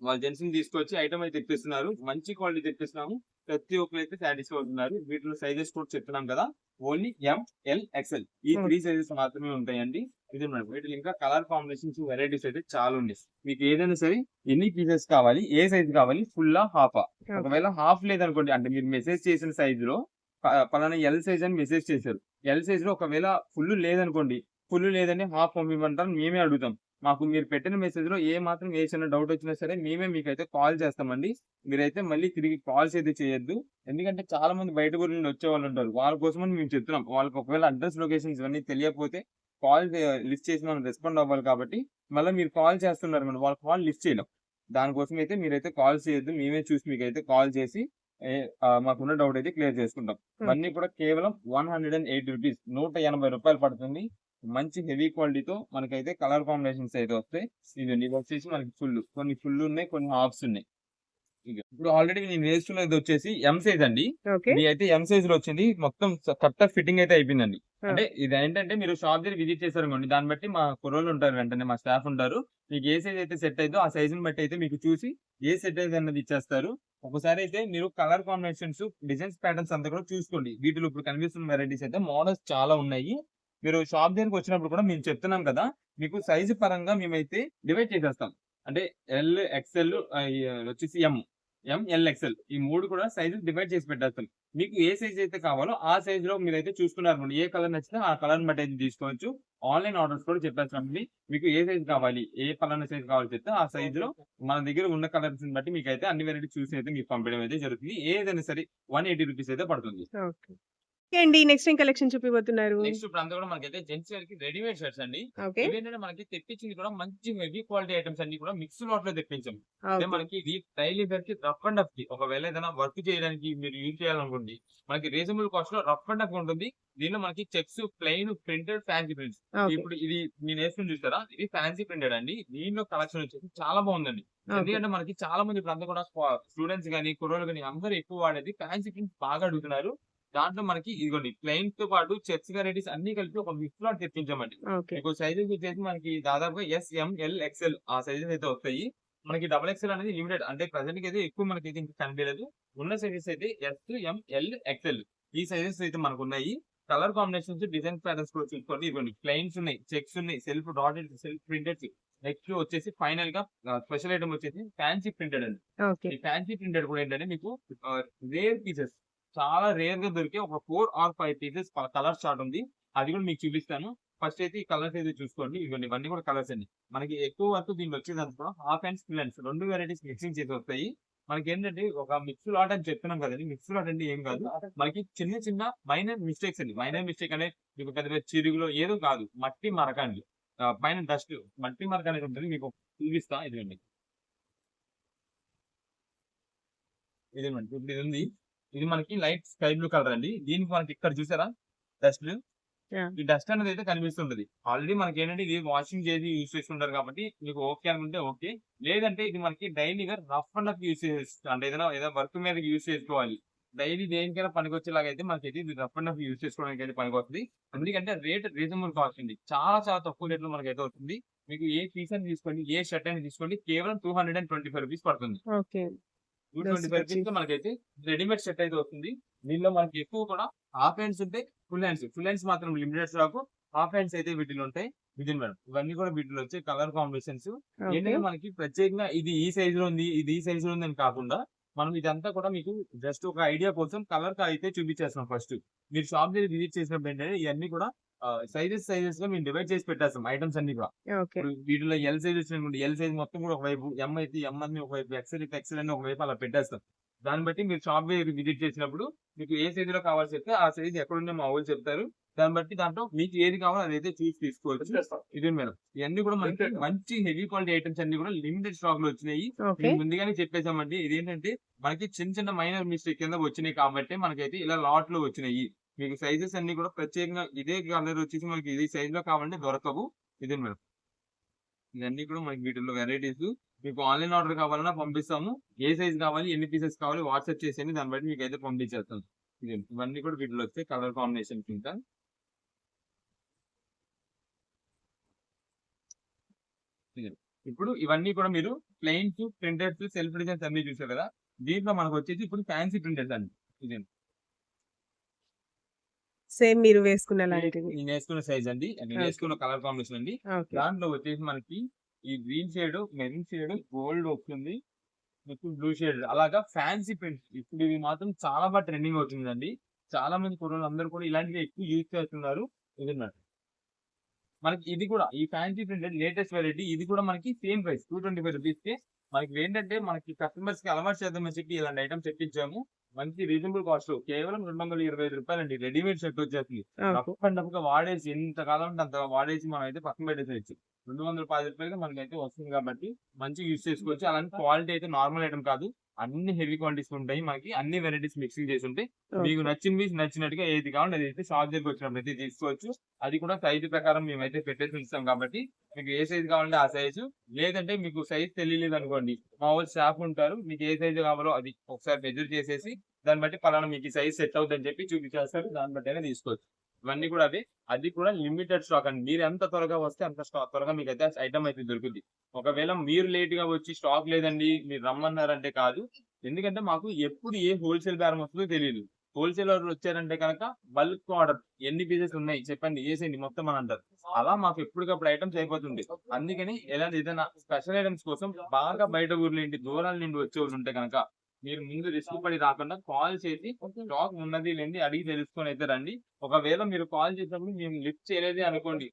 వాళ్ళ జెంట్స్ ని తీసుకొచ్చి ఐటమ్ అయితే తెప్పిస్తున్నారు. మంచి క్వాలిటీ తెప్పిస్తున్నాము. ప్రతి ఒక్కరు అయితే సాటిస్ఫై అవుతున్నారు. వీటిలో సైజెస్ కూడా చెప్తున్నాం కదా, ఓన్లీ ML XL ఈ 3 సైజెస్ మాత్రమే ఉంటాయండి. ఇది మేడం, వీటిలో ఇంకా కలర్ కాంబినేషన్స్ వెరైటీస్ అయితే చాలా ఉన్నాయి. మీకు ఏదైనా సరే ఎన్ని పీసెస్ కావాలి, ఏ సైజ్ కావాలి, ఫుల్ హాఫా. ఓకే. ఒకవేళ హాఫ్ లేదనుకోండి, అంటే మీరు మెసేజ్ చేసిన సైజ్ లో పలానా L సైజ్ అని మెసేజ్ చేశారు, L సైజ్ లో ఒకవేళ ఫుల్ లేదనుకోండి, ఫుల్ లేదని హాఫ్ పంపిమంటారు, మేమే అడుగుతాం. మాకు మీరు పెట్టిన మెసేజ్ లో ఏ మాత్రం ఏ చిన్న డౌట్ వచ్చినా సరే మేమే మీకైతే కాల్ చేస్తామండి. మీరైతే మళ్ళీ తిరిగి కాల్స్ అయితే చేయొద్దు. ఎందుకంటే చాలా మంది బయట ఊరి నుండి వచ్చే వాళ్ళు ఉంటారు. వాళ్ళ కోసమని మేము చెప్తున్నాం. వాళ్ళకి ఒకవేళ అడ్రస్ లొకేషన్స్ ఇవన్నీ తెలియకపోతే కాల్ లిస్ట్ చేసి మనం రెస్పాండ్ అవ్వాలి కాబట్టి మళ్ళీ మీరు కాల్ చేస్తున్నారు మేడం, వాళ్ళ కాల్ లిస్ట్ చేయలేం. దానికోసం అయితే మీరైతే కాల్ చేయొద్దు, మేమే చూసి మీకైతే కాల్ చేసి మాకున్న డౌట్ అయితే క్లియర్ చేసుకుంటాం. ఇవన్నీ కూడా కేవలం 108 రూపీస్, 180 రూపాయలు పడుతుంది. మంచి హెవీ క్వాలిటీతో మనకైతే కలర్ కాంబినేషన్స్ అయితే వస్తాయి. ఇది వచ్చేసి మనకి కొన్ని ఫుల్ ఉన్నాయి, కొన్ని హాఫ్స్ ఉన్నాయి. ఇప్పుడు ఆల్రెడీ నేను వేసుకున్నది వచ్చేసి ఎం సైజ్ అండి. ఇది అయితే ఎం సైజ్ లో వచ్చింది, మొత్తం కరెక్ట్ ఫిట్టింగ్ అయితే అయిపోయిందండి. అంటే ఇది ఏంటంటే మీరు షాప్ దగ్గర విజిట్ చేశారనుకోండి, దాన్ని బట్టి మా కుర్రోళ్ళు ఉంటారు, వెంటనే మా స్టాఫ్ ఉంటారు. మీకు ఏ సైజ్ అయితే సెట్ అయిందో ఆ సైజుని బట్టి అయితే మీకు చూసి ఏ సెట్ అయితే అన్నది ఇచ్చేస్తారు. ఒకసారి అయితే మీరు కలర్ కాంబినేషన్స్, డిజైన్స్, ప్యాటర్న్స్ అంతా కూడా చూసుకోండి. వీటిలో ఇప్పుడు కనిపిస్తున్న వెరైటీస్ అయితే మోడల్స్ చాలా ఉన్నాయి. మీరు షాప్ దగ్గరికి వచ్చినప్పుడు కూడా మేము చెప్తున్నాం కదా, మీకు సైజు పరంగా మేమైతే డివైడ్ చేసేస్తాం. అంటే ఎల్, ఎక్స్ఎల్ వచ్చేసి ఎల్, ఎక్స్ఎల్ ఈ 3 కూడా సైజులు డివైడ్ చేసి పెట్టేస్తాం. మీకు ఏ సైజ్ అయితే కావాలో ఆ సైజ్ లో మీరైతే చూసుకున్నారు, ఏ కలర్ నచ్చితే ఆ కలర్ బట్టి అయితే తీసుకోవచ్చు. ఆన్లైన్ ఆర్డర్స్ కూడా చెప్పేస్తామండి. మీకు ఏ సైజ్ కావాలి, ఏ కలర్ సైజ్ కావాలి చెప్తే ఆ సైజ్ లో మన దగ్గర ఉన్న కలర్స్ బట్టి మీకు అయితే అన్ని వెరైటీ చూసి అయితే మీకు పంపించడం అయితే జరుగుతుంది. ఏదైనా సరే 180 రూపీస్ అయితే పడుతుంది. అండి నెక్స్ట్ ఏం కలెక్షన్ చూపిపోతున్నారు? నెక్స్ట్ ఇప్పుడు అంతా కూడా మనకైతే జెంట్స్ వేర్ కి రెడీమేడ్ షర్ట్స్ అండి. ఇవేంటంటే మనకి తెప్పించింది కూడా మంచి హెవీ క్వాలిటీ ఐటమ్స్ అన్ని కూడా మిక్స్ లాట్ లో తెప్పించాం. అంటే మనకి ఇది డైలీ వేర్ కి రఫ్ అండ్ టఫ్ కి, ఒకవేళ ఏదైనా వర్క్ చేయడానికి మీరు యూజ్ చేయాలనుకోండి, మనకి రీజనబుల్ కాస్ట్ లో రఫ్ అండ్ టఫ్ ఉంటుంది. దీనిలో మనకి checks, plain, printed, fancy prints. ఇప్పుడు ఇది నేను వేసుకుని చూస్తారా, ఇది ఫ్యాన్సీ ప్రింటెడ్ అండి. దీనిలో కలెక్షన్ వచ్చేసి చాలా బాగుందండి. ఎందుకంటే మనకి చాలా మంది ఇప్పుడు అంతా కూడా స్టూడెంట్స్ గానీ, కుర్రోళ్ళు గానీ అందరూ ఎక్కువ వాడేది ఫ్యాన్సీ ప్రింట్స్ బాగా అడుగుతున్నారు. దాంట్లో మనకి ఇదిగోండి ప్లెయిన్ తో పాటు చెక్స్ వెరైటీస్ అన్ని కలిపి ఒక మిక్స్ లాట్ తెప్పించామండి. మీకు సైజెస్ వచ్చేసి మనకి దాదాపుగా ఎస్, ఎం, ఎల్, ఎక్స్ఎల్ ఆ సైజెస్ అయితే వస్తాయి. మనకి డబుల్ ఎక్స్ఎల్ అనేది లిమిటెడ్, అంటే ప్రజెంట్ అయితే ఎక్కువ మనకి ఇంకా కనిపించలేదు. ఉన్న సైజెస్ అయితే ఎస్, ఎం, ఎల్, ఎక్స్ఎల్ ఈ సైజెస్ అయితే మనకు ఉన్నాయి. కలర్ కాంబినేషన్స్, డిజైన్ ప్యాటర్న్స్ కూడా చూసుకోండి. ఇవ్వండి ప్లెయిన్స్ ఉన్నాయి, చెక్స్ ఉన్నాయి, self dotted, self printed. Next వచ్చేసి ఫైనల్ గా స్పెషల్ ఐటమ్ వచ్చేసి ఫ్యాన్సీ ప్రింటెడ్ అండి. ఈ ఫ్యాన్సీ ప్రింటెడ్ కూడా ఏంటంటే మీకు రేర్ పీసెస్, చాలా రేర్ గా దొరికే ఒక 4 or 5 పీసెస్ కలర్ చార్ట్ ఉంది. అది కూడా మీకు చూపిస్తాను. ఫస్ట్ అయితే ఈ కలర్స్ అయితే చూసుకోండి. ఇవన్నీ కూడా కలర్స్ అండి. మనకి ఎక్కువ వరకు దీనికి వచ్చేదానికి కూడా half and full hands 2 varieties mixing చేసి వస్తాయి. మనకి ఏంటంటే ఒక మిక్స్ లాట్ అని చెప్తున్నాం కదండి. మిక్స్ లాట్ అంటే ఏం కాదు, మనకి చిన్న చిన్న మైనర్ మిస్టేక్స్ అండి. మైనర్ మిస్టేక్ అనేది మీకు పెద్ద చిరుగులో ఏదో కాదు, మట్టి మరక అండి. పైన డస్ట్ మట్టి మరక అనేది ఉంటుంది. మీకు చూపిస్తా, ఇదిగోండి ఇదేమండి. ఇప్పుడు ఇది ఉంది, ఇది మనకి లైట్ స్కై బ్లూ కలర్ అండి. దీనికి మనకి ఇక్కడ చూసారా డస్ట్, ఈ డస్ట్ అనేది అయితే కనిపిస్తుంటది. ఆల్రెడీ మనకి ఏంటంటే ఇది వాషింగ్ చేసి యూజ్ చేసుకుంటారు కాబట్టి మీకు ఓకే అనుకుంటే ఓకే. లేదంటే ఇది మనకి డైలీగా రఫ్ అండ్ రఫ్ యూజ్ చేసి, అంటే ఏదైనా వర్క్ మీద యూజ్ చేసుకోవాలి, డైలీ దేనికైనా పనికొచ్చేలాగా అయితే మనకి ఇది రఫ్ అండ్ రఫ్ యూజ్ చేసుకోవడానికి అయితే పనికొస్తుంది. ఎందుకంటే రేట్ రీజనబుల్ కాస్ట్ అండి, చాలా చాలా తక్కువ రేట్ లో మనకి అయితే వస్తుంది. మీకు ఏ పీస్ అని తీసుకోండి, ఏ షర్ట్ అని తీసుకోండి, కేవలం 225 రూపీస్ పడుతుంది. 225 రూపీస్ తో మనకైతే రెడీమేడ్ సెట్ అయితే వస్తుంది. దీనిలో మనకి ఎక్కువ కూడా హాఫ్ హ్యాండ్స్ ఉంటాయి, ఫుల్ హ్యాండ్స్ మాత్రం లిమిటెడ్ స్టాక్. హాఫ్ హ్యాండ్స్ అయితే వీటిలో ఉంటాయి. మేడం ఇవన్నీ కూడా వీటిలో వచ్చే కలర్ కాంబినేషన్స్ ఏంటంటే మనకి ప్రత్యేకంగా ఇది ఈ సైజ్ లో ఉంది, ఇది ఈ సైజ్ లో ఉంది అని కాకుండా మనం ఇదంతా కూడా మీకు జస్ట్ ఒక ఐడియా కోసం కలర్ అయితే చూపించేస్తాం. ఫస్ట్ మీరు షాప్ దగ్గర విజిట్ చేసినప్పుడు ఏంటంటే ఇవన్నీ కూడా సైజెస్ గా మేము డివైడ్ చేసి పెట్టేస్తాం ఐటమ్స్ అన్ని కూడా. ఇప్పుడు వీటిలో ఎల్ సైజ్ వచ్చినప్పుడు ఎల్ సైజ్ మొత్తం కూడా ఒకవైపు, ఎం అయితే ఎం అని ఒకవైపు, ఎక్స్ఎల్ అయితే ఎక్స్ఎల్ అని ఒకవైపు అలా పెట్టేస్తాం. దాన్ని బట్టి మీరు షాప్ విజిట్ చేసినప్పుడు మీకు ఏ సైజ్ లో కావాల్సి చెప్తే ఆ సైజ్ ఎక్కడుండే మా వాళ్ళు చెప్తారు. దాన్ని బట్టి దాంట్లో మీకు ఏది కావాలో అదైతే చూసి తీసుకోవచ్చు. ఇది మేడం ఇవన్నీ కూడా మనకి మంచి హెవీ క్వాలిటీ ఐటమ్స్ అన్ని కూడా లిమిటెడ్ స్టాక్ లో వచ్చినాయి. మేము ముందుగానే చెప్పేసామండి. ఇదేంటంటే మనకి చిన్న చిన్న మైనర్ మిస్టేక్ కింద వచ్చినాయి కాబట్టి మనకైతే ఇలా లాట్ లో వచ్చినాయి. మీకు సైజెస్ అన్ని కూడా ప్రత్యేకంగా ఇదే కలర్ వచ్చేసి మనకి ఇది సైజ్ లో కావాలంటే దొరకవు. ఇదే మేడం ఇవన్నీ కూడా మనకి వీటిలో వెరైటీస్. మీకు ఆన్లైన్ ఆర్డర్ కావాలన్నా పంపిస్తాము. ఏ సైజ్ కావాలి, ఎన్ని పీసెస్ కావాలి వాట్సాప్ చేసేయండి, దాన్ని బట్టి మీకు అయితే పంపించేస్తాం. ఇవన్నీ కూడా వీటిలో వస్తే కలర్ కాంబినేషన్ ఇంకా. ఇప్పుడు ఇవన్నీ కూడా మీరు ప్లెయిన్స్, ప్రింటెడ్స్, సెల్ఫ్ డిజైన్స్ అన్ని చూసారు కదా. దీంట్లో మనకు వచ్చేసి ఇప్పుడు ఫ్యాన్సీ ప్రింటెడ్స్ అండి. ఇదే సేమ్ మీరు వేసుకున్న నేను వేసుకున్న సైజ్ అండి, నేను వేసుకున్న కలర్ కాంబినేషన్ అండి. దాంట్లో వచ్చేసి మనకి ఈ green shade, maroon shade, gold వస్తుంది, బ్లూ షేడ్, అలాగా ఫ్యాన్సీ ప్రింట్స్. ఇప్పుడు ఇవి మాత్రం చాలా బాగా ట్రెండింగ్ అవుతుందండి. చాలా మంది కుర్రోళ్ళు అందరూ కూడా ఇలాంటివి ఎక్కువ యూజ్ చేస్తున్నారు. ఇదన్నమాట మనకి ఇది కూడా ఈ ఫ్యాన్సీ ప్రింటెడ్ లేటెస్ట్ వెరైటీ. ఇది కూడా మనకి సేమ్ ప్రైస్ 225 రూపీస్ కి. మనకి ఏంటంటే మనకి కస్టమర్స్ కి అలవాటు చేద్దామని చెప్పి ఇలాంటి ఐటమ్స్ తెప్పించాము. మంచి రీజనబుల్ కాస్ట్ కేవలం 225 రూపాయలండి. రెడీమేడ్ షర్ట్ వచ్చేస్తుంది. ఓకే. రఫ్ అండ్ రఫ్ గా వాడేసి ఎంత కాలం అంటే అంత వాడేసి మనం అయితే పక్కన పెట్టేసేయచ్చు. 210 రూపాయలకి మనకైతే వస్తుంది కాబట్టి మంచిగా యూజ్ చేసుకోవచ్చు. అలాంటి క్వాలిటీ అయితే నార్మల్ ఐటమ్ కాదు. అన్ని హెవీ క్వాలిటీస్ ఉంటాయి. మనకి అన్ని వెరైటీస్ మిక్సింగ్ చేసి ఉంటాయి. మీకు నచ్చినట్టుగా ఏది కావాలంటే అది అయితే షాప్ దగ్గరికి వచ్చినప్పుడు అయితే తీసుకోవచ్చు. అది కూడా సైజు ప్రకారం మేమైతే పెట్టేసి ఉంచుతాం కాబట్టి మీకు ఏ సైజు కావాలంటే ఆ సైజు, లేదంటే మీకు సైజ్ తెలియలేదు అనుకోండి, మా వాళ్ళు స్టాఫ్ ఉంటారు. మీకు ఏ సైజు కావాలో అది ఒకసారి మెజర్ చేసేసి దాన్ని బట్టి పలానా మీకు ఈ సైజ్ సెట్ అవుతుందని చెప్పి చూపించేస్తారు. దాన్ని బట్టి అయినా తీసుకోవచ్చు. ఇవన్నీ కూడా అది కూడా లిమిటెడ్ స్టాక్ అండి. మీరు ఎంత త్వరగా వస్తే అంత త్వరగా మీకు అయితే ఐటమ్ అయితే దొరుకుతుంది. ఒకవేళ మీరు లేట్ గా వచ్చి స్టాక్ లేదండి మీరు రమ్మన్నారంటే కాదు. ఎందుకంటే మాకు ఎప్పుడు ఏ హోల్సేల్ బేరం వస్తుందో తెలియదు. హోల్సేలర్ వచ్చారంటే కనుక బల్క్ ఆర్డర్ ఎన్ని పీసెస్ ఉన్నాయి చెప్పండి వేసేయండి మొత్తం అని అంటారు. అలా మాకు ఎప్పటికప్పుడు ఐటమ్స్ అయిపోతుంది. అందుకని ఏదైనా స్పెషల్ ఐటమ్స్ కోసం బాగా బయట ఊర్లు ఏంటి దూరాల నుండి వచ్చే వాళ్ళు ఉంటే కనుక మీరు ముందు రిస్క్ పడి రాకుండా కాల్ చేసి స్టాక్ ఉన్నది లేని అడిగి తెలుసుకొని అయితే రండి. ఒకవేళ మీరు కాల్ చేసినప్పుడు మేము లిఫ్ట్ చేయలేదు అనుకోండి,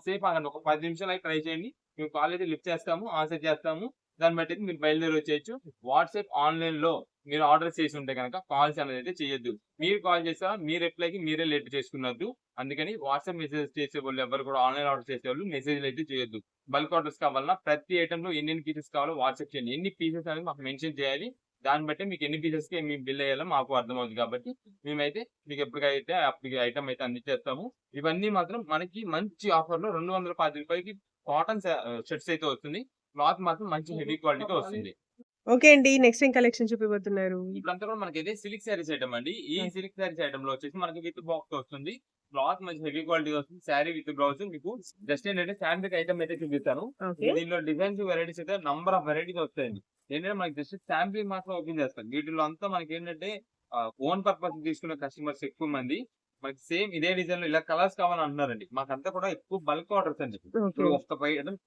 సేపు ఆగండి, ఒక 10 నిమిషాలు అయితే ట్రై చేయండి. మేము కాల్ అయితే లిఫ్ట్ చేస్తాము, ఆన్సర్ చేస్తాము. దాన్ని బట్టి అయితే మీరు బయలుదేరి వచ్చేయచ్చు. వాట్సాప్ ఆన్లైన్ లో మీరు ఆర్డర్ చేసి ఉంటే కనుక కాల్స్ అనేది అయితే చేయొద్దు. మీరు కాల్ చేస్తా మీ రిప్లైకి మీరే లేట్ చేసుకున్నద్దు. అందుకని వాట్సాప్ మెసేజ్ చేసే వాళ్ళు ఎవరు కూడా ఆన్లైన్ ఆర్డర్ చేసే వాళ్ళు మెసేజ్ అయితే చేయొద్దు. బల్క్ ఆర్డర్స్ కావాలన్నా ప్రతి ఐటమ్ లో ఎన్ని పీసెస్ కావాలో వాట్సాప్ చేయండి. ఎన్ని పీసెస్ అనేది మాకు మెన్షన్ చేయాలి. దాన్ని బట్టి మీకు ఎన్ని పీసెస్ కి మేము బిల్ అయ్యాలో మాకు అర్థమవుతుంది కాబట్టి మేమైతే మీకు ఎప్పటికైతే అప్పటికి ఐటమ్ అయితే అందించేస్తాము. ఇవన్నీ మాత్రం మనకి మంచి ఆఫర్ లో 225 రూపాయలకి కాటన్ షర్ట్స్ అయితే వస్తుంది. క్లాత్ మాత్రం మంచి హెవీ క్వాలిటీతో వస్తుంది. ఓకే అండి. నెక్స్ట్ ఏం కలెక్షన్ చూపిపోతున్నారు? ఇప్పుడంతా కూడా మనకైతే సిల్క్ శారీస్ ఐటమ్ అండి. ఈ సిల్క్ శారీస్ ఐటమ్ లో వచ్చేసి మనకి విత్ బాక్స్ వస్తుంది. క్లాత్ మంచి హెవీ క్వాలిటీ వస్తుంది. శారీ విత్ బ్లౌజ్ మీకు జస్ట్ ఏంటంటే ఫ్యాబ్రిక్ ఐటమ్ అయితే చూపిస్తాను. దీనిలో డిజైన్స్ వెరైటీస్ అయితే నంబర్ ఆఫ్ వెరైటీస్ వస్తాయండి. ఏంటంటే మనకి జస్ట్ శాంపిల్ మాత్రం ఓపెన్ చేస్తాం. వీటిలో అంతా మనకి ఏంటంటే ఓన్ పర్పస్ తీసుకునే కస్టమర్స్ ఎక్కువ మంది మనకి సేమ్ ఇదే డిజైన్ లో ఇలా కలర్స్ కావాలని అంటున్నారండి. మాకంతా కూడా ఎక్కువ బల్క్ ఆర్డర్స్ అండి. ఇప్పుడు ఒక్క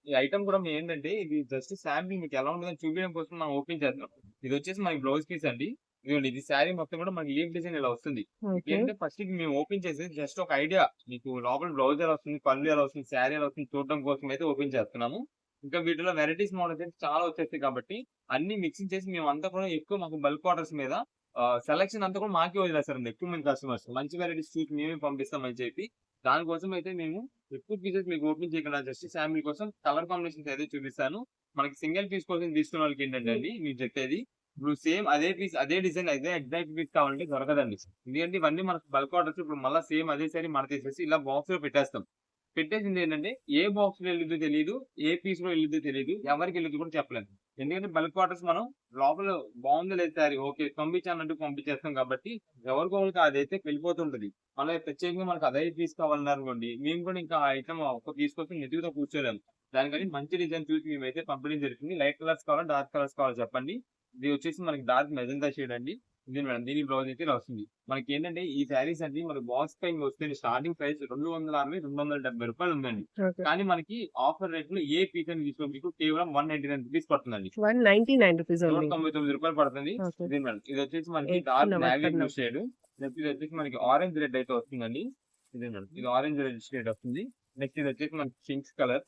ఈ ఐటమ్ కూడా మేము ఏంటంటే ఇది జస్ట్ శాంపిల్ మీకు ఎలా ఉంటుందని చూపించడం కోసం మనం ఓపెన్ చేస్తాం. ఇది వచ్చేసి మనకి బ్లౌజ్ పీస్ అండి. ఇదిగోండి ఇది శారీ మొత్తం కూడా మనకి లీవ్ డిజైన్ ఇలా వస్తుంది. ఏంటంటే ఫస్ట్ మేము ఓపెన్ చేసి జస్ట్ ఒక ఐడియా మీకు లోపల బ్లౌజ్ ఎలా వస్తుంది, పళ్ళు ఎలా వస్తుంది, శారీ ఎలా వస్తుంది చూడడం కోసం అయితే ఓపెన్ చేస్తున్నాము. ఇంకా వీటిలో వెరైటీస్ మోడల్స్ అయితే చాలా వచ్చేస్తాయి కాబట్టి అన్ని మిక్సింగ్ చేసి మేము అంతా కూడా ఎక్కువ మాకు బల్క్ ఆర్డర్స్ మీద సెలక్షన్ అంతా కూడా మాకే వదిలేస్తారండి. ఎక్కువ మంది కస్టమర్స్ మంచి వెరైటీస్ చూసి మేమే పంపిస్తామని చెప్పి దానికోసం అయితే మేము ఎక్కువ పీసెస్ మీకు ఓపెన్ చేయకుండా జస్ట్ శాంపిల్ కోసం కలర్ కాంబినేషన్స్ అయితే చూపిస్తాను. మనకి సింగిల్ పీస్ కోసం తీసుకున్న వాళ్ళకి ఏంటంటే అండి మీరు చెప్పేది ఇప్పుడు సేమ్ అదే పీస్ అదే డిజైన్ అదే ఎగ్జాక్ట్ పీస్ కావాలంటే దొరకదండి. ఎందుకంటే ఇవన్నీ మనకు బల్క్ ఆర్డర్స్ ఇప్పుడు మళ్ళీ సేమ్ అదే సరే మన తీసేసి ఇలా బాక్స్ లో పెట్టేస్తాం. పెట్టేసింది ఏంటంటే ఏ బాక్స్ లో వెళ్ళిద్దో తెలియదు, ఏ పీస్ లో వెళ్ళిద్దో తెలియదు, ఎవరికి వెళ్ళిద్దో కూడా చెప్పలేము. ఎందుకంటే బల్క్ ఆర్డర్స్ మనం లోపల బాగుందో లేదు సారీ ఓకే పంపించానంటూ పంపించేస్తాం కాబట్టి ఎవరికోరికి అదైతే వెళ్ళిపోతుంటది. అలా ప్రత్యేకంగా మనకు అదే పీస్ కావాలనుకోండి మేము కూడా ఇంకా ఐటమ్ ఒక్క పీస్ కోసం ఎదుగుతో కూర్చోలేము. దానికని మంచి డిజైన్ చూసి మేమైతే పంపిణీ జరుగుతుంది. లైట్ కలర్స్ కావాలా డార్క్ కలర్స్ కావాలో చెప్పండి. ఇది వచ్చేసి మనకి డార్క్ మెజంతా షేడ్ అండి. ఇది మేడం దీని బ్లౌజ్ అయితే ఇలా వస్తుంది. మనకి ఏంటంటే ఈ శారీస్ అండి మనకి బాక్స్ పై వస్తే స్టార్టింగ్ ప్రైస్ 260 270 రూపాయలు ఉందండి. కానీ మనకి ఆఫర్ రేట్ లో ఏ పీస్ అని తీసుకో మీకు కేవలం 199 రూపీస్ పడుతుందండి. 199 రూపీస్ ఓన్లీ. 199 రూపాయలు పడుతుంది. ఇది మేడం ఇది వచ్చేసి మనకి డార్క్ నేవీ బ్లూ షేడ్. ఇది వచ్చేసి మనకి ఆరెంజ్ రెడ్ అయితే వస్తుందండి. ఇదే మేడం ఇది ఆరెంజ్ రెడ్ షేడ్ వస్తుంది. నెక్స్ట్ ఇది వచ్చేసి మనకి పింక్ కలర్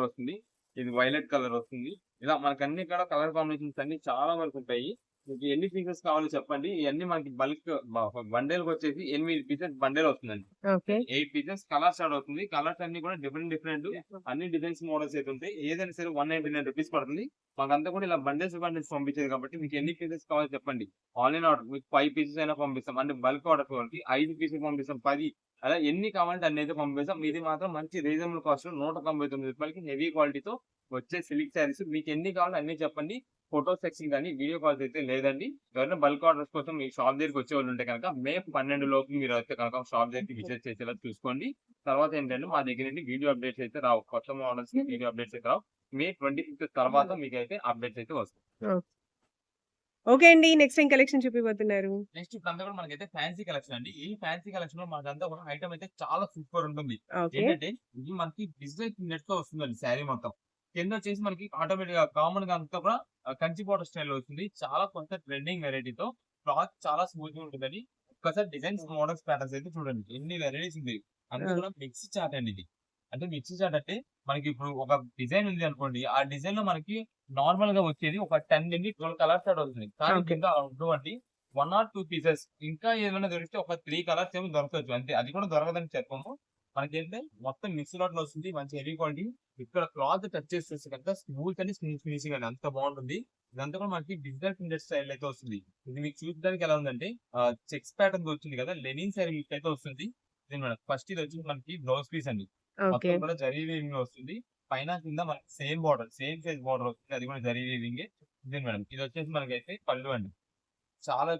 వస్తుంది. ఇది వైలెట్ కలర్ వస్తుంది. ఇలా మనకి అన్ని కూడా కలర్ కాంబినేషన్స్ అన్ని చాలా వరకు ఉంటాయి. మీకు ఎన్ని పీసెస్ కావాలో చెప్పండి. ఇవన్నీ మనకి బల్క్ బండేల్ వచ్చేసి 8 పీసెస్ బండేల్ వస్తుందండి. 8 పీసెస్ కలర్ స్టార్ట్ అవుతుంది. కలర్స్ అన్ని కూడా డిఫరెంట్ అన్ని డిజైన్స్ మోడల్స్ అయితే ఉంటాయి. ఏదైనా సరే 199 రూపీస్ పడుతుంది. మాకంతా కూడా ఇలా బండల్స్ పంపించేది కాబట్టి మీకు ఎన్ని పీసెస్ కావాలో చెప్పండి. ఆన్లైన్ ఆర్డర్ మీకు 5 పీసెస్ అయినా పంపిస్తాం. అంటే బల్క్ ఆర్డర్ వాళ్ళకి 5 పీసెస్ పంపిస్తాం, 10 అలా ఎన్ని కావాలంటే అన్ని అయితే పంపిస్తాం. ఇది మాత్రం మంచి రీజనబుల్ కాస్ట్ 199 రూపాయలకి హెవీ క్వాలిటీతో వచ్చే సిల్క్ శారీస్. మీకు ఎన్ని కావాలో అన్ని చెప్పండి. ఫోటో సెక్షన్ కానీ వీడియో కాల్స్ అయితే లేదండి. ఎవరైనా బల్క్ ఆర్డర్స్ కోసం మీ షాప్ దగ్గరికి వచ్చే వాళ్ళు ఉంటే కనుక మే 12 లోపు మీరు అయితే కనుక షాప్ దగ్గరికి విజిట్ చేసేలా చూసుకోండి. తర్వాత ఏంటంటే మా దగ్గర నుండి వీడియో అప్డేట్స్ అయితే రావు. కొత్త మోడల్స్ కి వీడియో అప్డేట్స్ అయితే రావు. మే 25 తర్వాత మీకు అయితే అప్డేట్స్ అయితే వస్తాయి. ఓకే అండి. నెక్స్ట్ ఏం కలెక్షన్ చూపిపోతున్నారు? నెక్స్ట్ ఇప్పుడు కూడా మనకైతే ఫ్యాన్సీ కలెక్షన్ అండి. ఈ ఫ్యాన్సీ కలెక్షన్ లో మనకంతా కూడా ఐటమ్ అయితే చాలా సూపర్ ఉంటుంది. ఏంటంటే ఇది మనకి డిజైన్ నెట్ తో వస్తుందండి. శారీ మొత్తం కింద వచ్చేసి మనకి ఆటోమేటిక్ గా కామన్ గా అంతా కూడా కంచి బోర్డర్ స్టైల్ వస్తుంది. చాలా కొత్త ట్రెండింగ్ వెరైటీతో క్లాత్ చాలా స్మూత్ గా ఉంటుందని ఒకసారి డిజైన్స్ మోడల్స్ ప్యాటర్న్స్ అయితే చూడండి. ఎన్ని వెరైటీస్ ఉంది. అందులో కూడా మిక్స్ చాట్ అండి ఇది. అంటే మిక్సీ చార్ట్ అంటే మనకి ఇప్పుడు ఒక డిజైన్ ఉంది అనుకోండి. ఆ డిజైన్ లో మనకి నార్మల్ గా వచ్చేది ఒక 10 నుండి 12 కలర్స్ చార్ట్ వస్తుంది. కానీ ఓకే. దీంట్లో అలా ఉండవండి. 1 ఆర్ 2 పీసెస్ ఇంకా ఏమైనా దొరికితే ఒక 3 కలర్స్ ఏమో దొరకవచ్చు అంతే. అది కూడా దొరకదని చెప్పము. మనకేంటే మొత్తం మిక్స్ లాట్‌లో వస్తుంది. మంచి హెవీ క్వాలిటీ. ఇక్కడ క్లాత్ టచ్ చేసి చూస్తే గనుక స్మూత్ అండి, ఫినిషింగ్ అండి అంత బాగుంటుంది. ఇదంతా కూడా మనకి డిజిటల్ ప్రింటెడ్ స్టైల్ అయితే వస్తుంది. ఇది మీకు చూడడానికి ఎలా ఉందంటే చెక్స్ ప్యాటర్న్ వచ్చింది కదా! లెనిన్ సారీ మీకు అయితే వస్తుంది. ఇదే మేడం. ఫస్ట్ ఇది వచ్చి మనకి బ్లౌజ్ పీస్ అండి. ఓకే. మొత్తం కూడా జరీ వీవింగ్ వస్తుంది. పైన కింద మనకి same border, same size border వస్తుంది. అది కూడా జరీ వీవింగే. ఇదే మేడం. ఇది వచ్చేసి మనకైతే పళ్ళు అండి. చాలా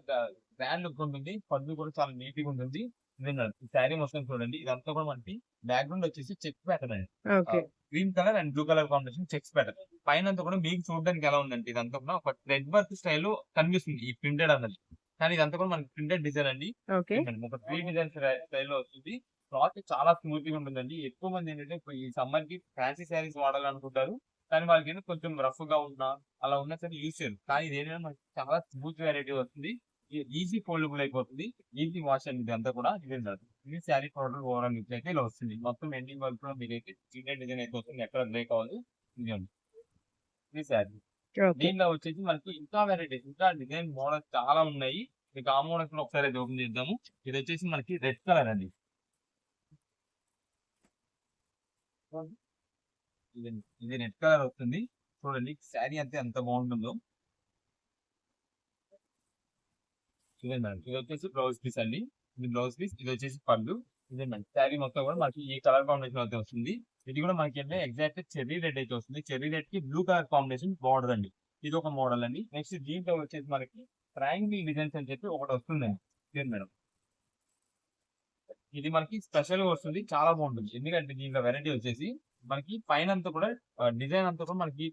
గ్రాండ్ లుక్ ఉంటుంది. పళ్ళు కూడా చాలా నీట్‌గా ఉంటుంది. ఇదే మేడం. ఈ శారీ మొత్తం చూడండి. ఇదంతా కూడా మనకి బ్యాక్‌గ్రౌండ్ వచ్చేసి చెక్ ప్యాటర్న్ అండి. Okay. Green colour and blue colour combination checks pattern. పైనంతా కూడా మీకు చూడడానికి ఎలా ఉందంటే ఇదంతా కూడా ఒక థ్రెడ్ వర్క్ స్టైల్‌లో కనిపిస్తుంది. ఈ ప్రింటెడ్ అన్నది. కానీ ఇదంతా కూడా మనకి ప్రింటెడ్ డిజైన్ అండి. ఓకే. ఏంటంటే ఒక 3 డిజైన్ స్టైల్‌లో వస్తుంది. క్లాత్ చాలా స్మూత్‌గా ఉంటుందండి. ఎక్కువ మంది ఏంటంటే ఇప్పుడు ఈ సమ్మర్‌కి ఫ్యాన్సీ శారీస్ వాడాలనుకుంటారు. కానీ వాళ్ళకేంటో కొంచెం రఫ్‌గా ఉన్నా, అలా ఉన్నా సరే యూజ్ చేయరు. కానీ ఇదేంటంటే మనకి చాలా స్మూత్ వెరైటీ వస్తుంది. ఈజీ ఫోల్డబుల్ అయిపోతుంది. ఈజీ వాష్ అండి ఇదంతా కూడా. ఇదేంటంటే ఇది శారీ పౌడర్ ఓవరాల్ లుక్ అయితే ఇలా వస్తుంది. మొత్తం ఎండింగ్ వరకు కూడా మీకైతే ప్రింటెడ్ డిజైన్ అయితే వస్తుంది. ఎక్కడ బ్రేక్ అవ్వదు. ఇదిగోండి. ఇది శారీ. ఓకే. దీనిలో వచ్చేసి మనకి ఇంకా వెరైటీస్, ఇంకా డిజైన్ మోడల్స్ చాలా ఉన్నాయి. మీకు ఆ మోడల్స్ లో ఒకసారి ఓపెన్ చేద్దాము. ఇది వచ్చేసి మనకి రెడ్ కలర్ అండి. ఇది ఇది రెడ్ కలర్ వస్తుంది. చూడండి శారీ అంతే ఎంత బాగుంటుందో. చూడండి మేడం. ఇది వచ్చేసి బ్లౌజ్ పీస్ అండి. ఇది బ్లౌజ్ పీస్. ఇది వచ్చేసి పళ్ళు. ఇదే మేడం. శారీ మొత్తం కూడా మనకి ఈ కలర్ కాంబినేషన్ అయితే వస్తుంది. ఇది కూడా మనకి అంటే ఎగ్జాక్ట్ చెర్రీ రెడ్ అయితే వస్తుంది. చెర్రీ రెడ్ కి బ్లూ కలర్ కాంబినేషన్ బార్డర్ అండి. ఇది ఒక మోడల్ అండి. నెక్స్ట్ దీంట్లో వచ్చేసి మనకి ట్రయాంగిల్ డిజైన్స్ అని చెప్పి ఒకటి వస్తుందండి. ఇదే మేడం. ఇది మనకి స్పెషల్ గా వస్తుంది. చాలా బాగుంటుంది. ఎందుకంటే దీంట్లో వెరైటీ వచ్చేసి మనకి పైన అంతా కూడా డిజైన్ అంతా కూడా మనకి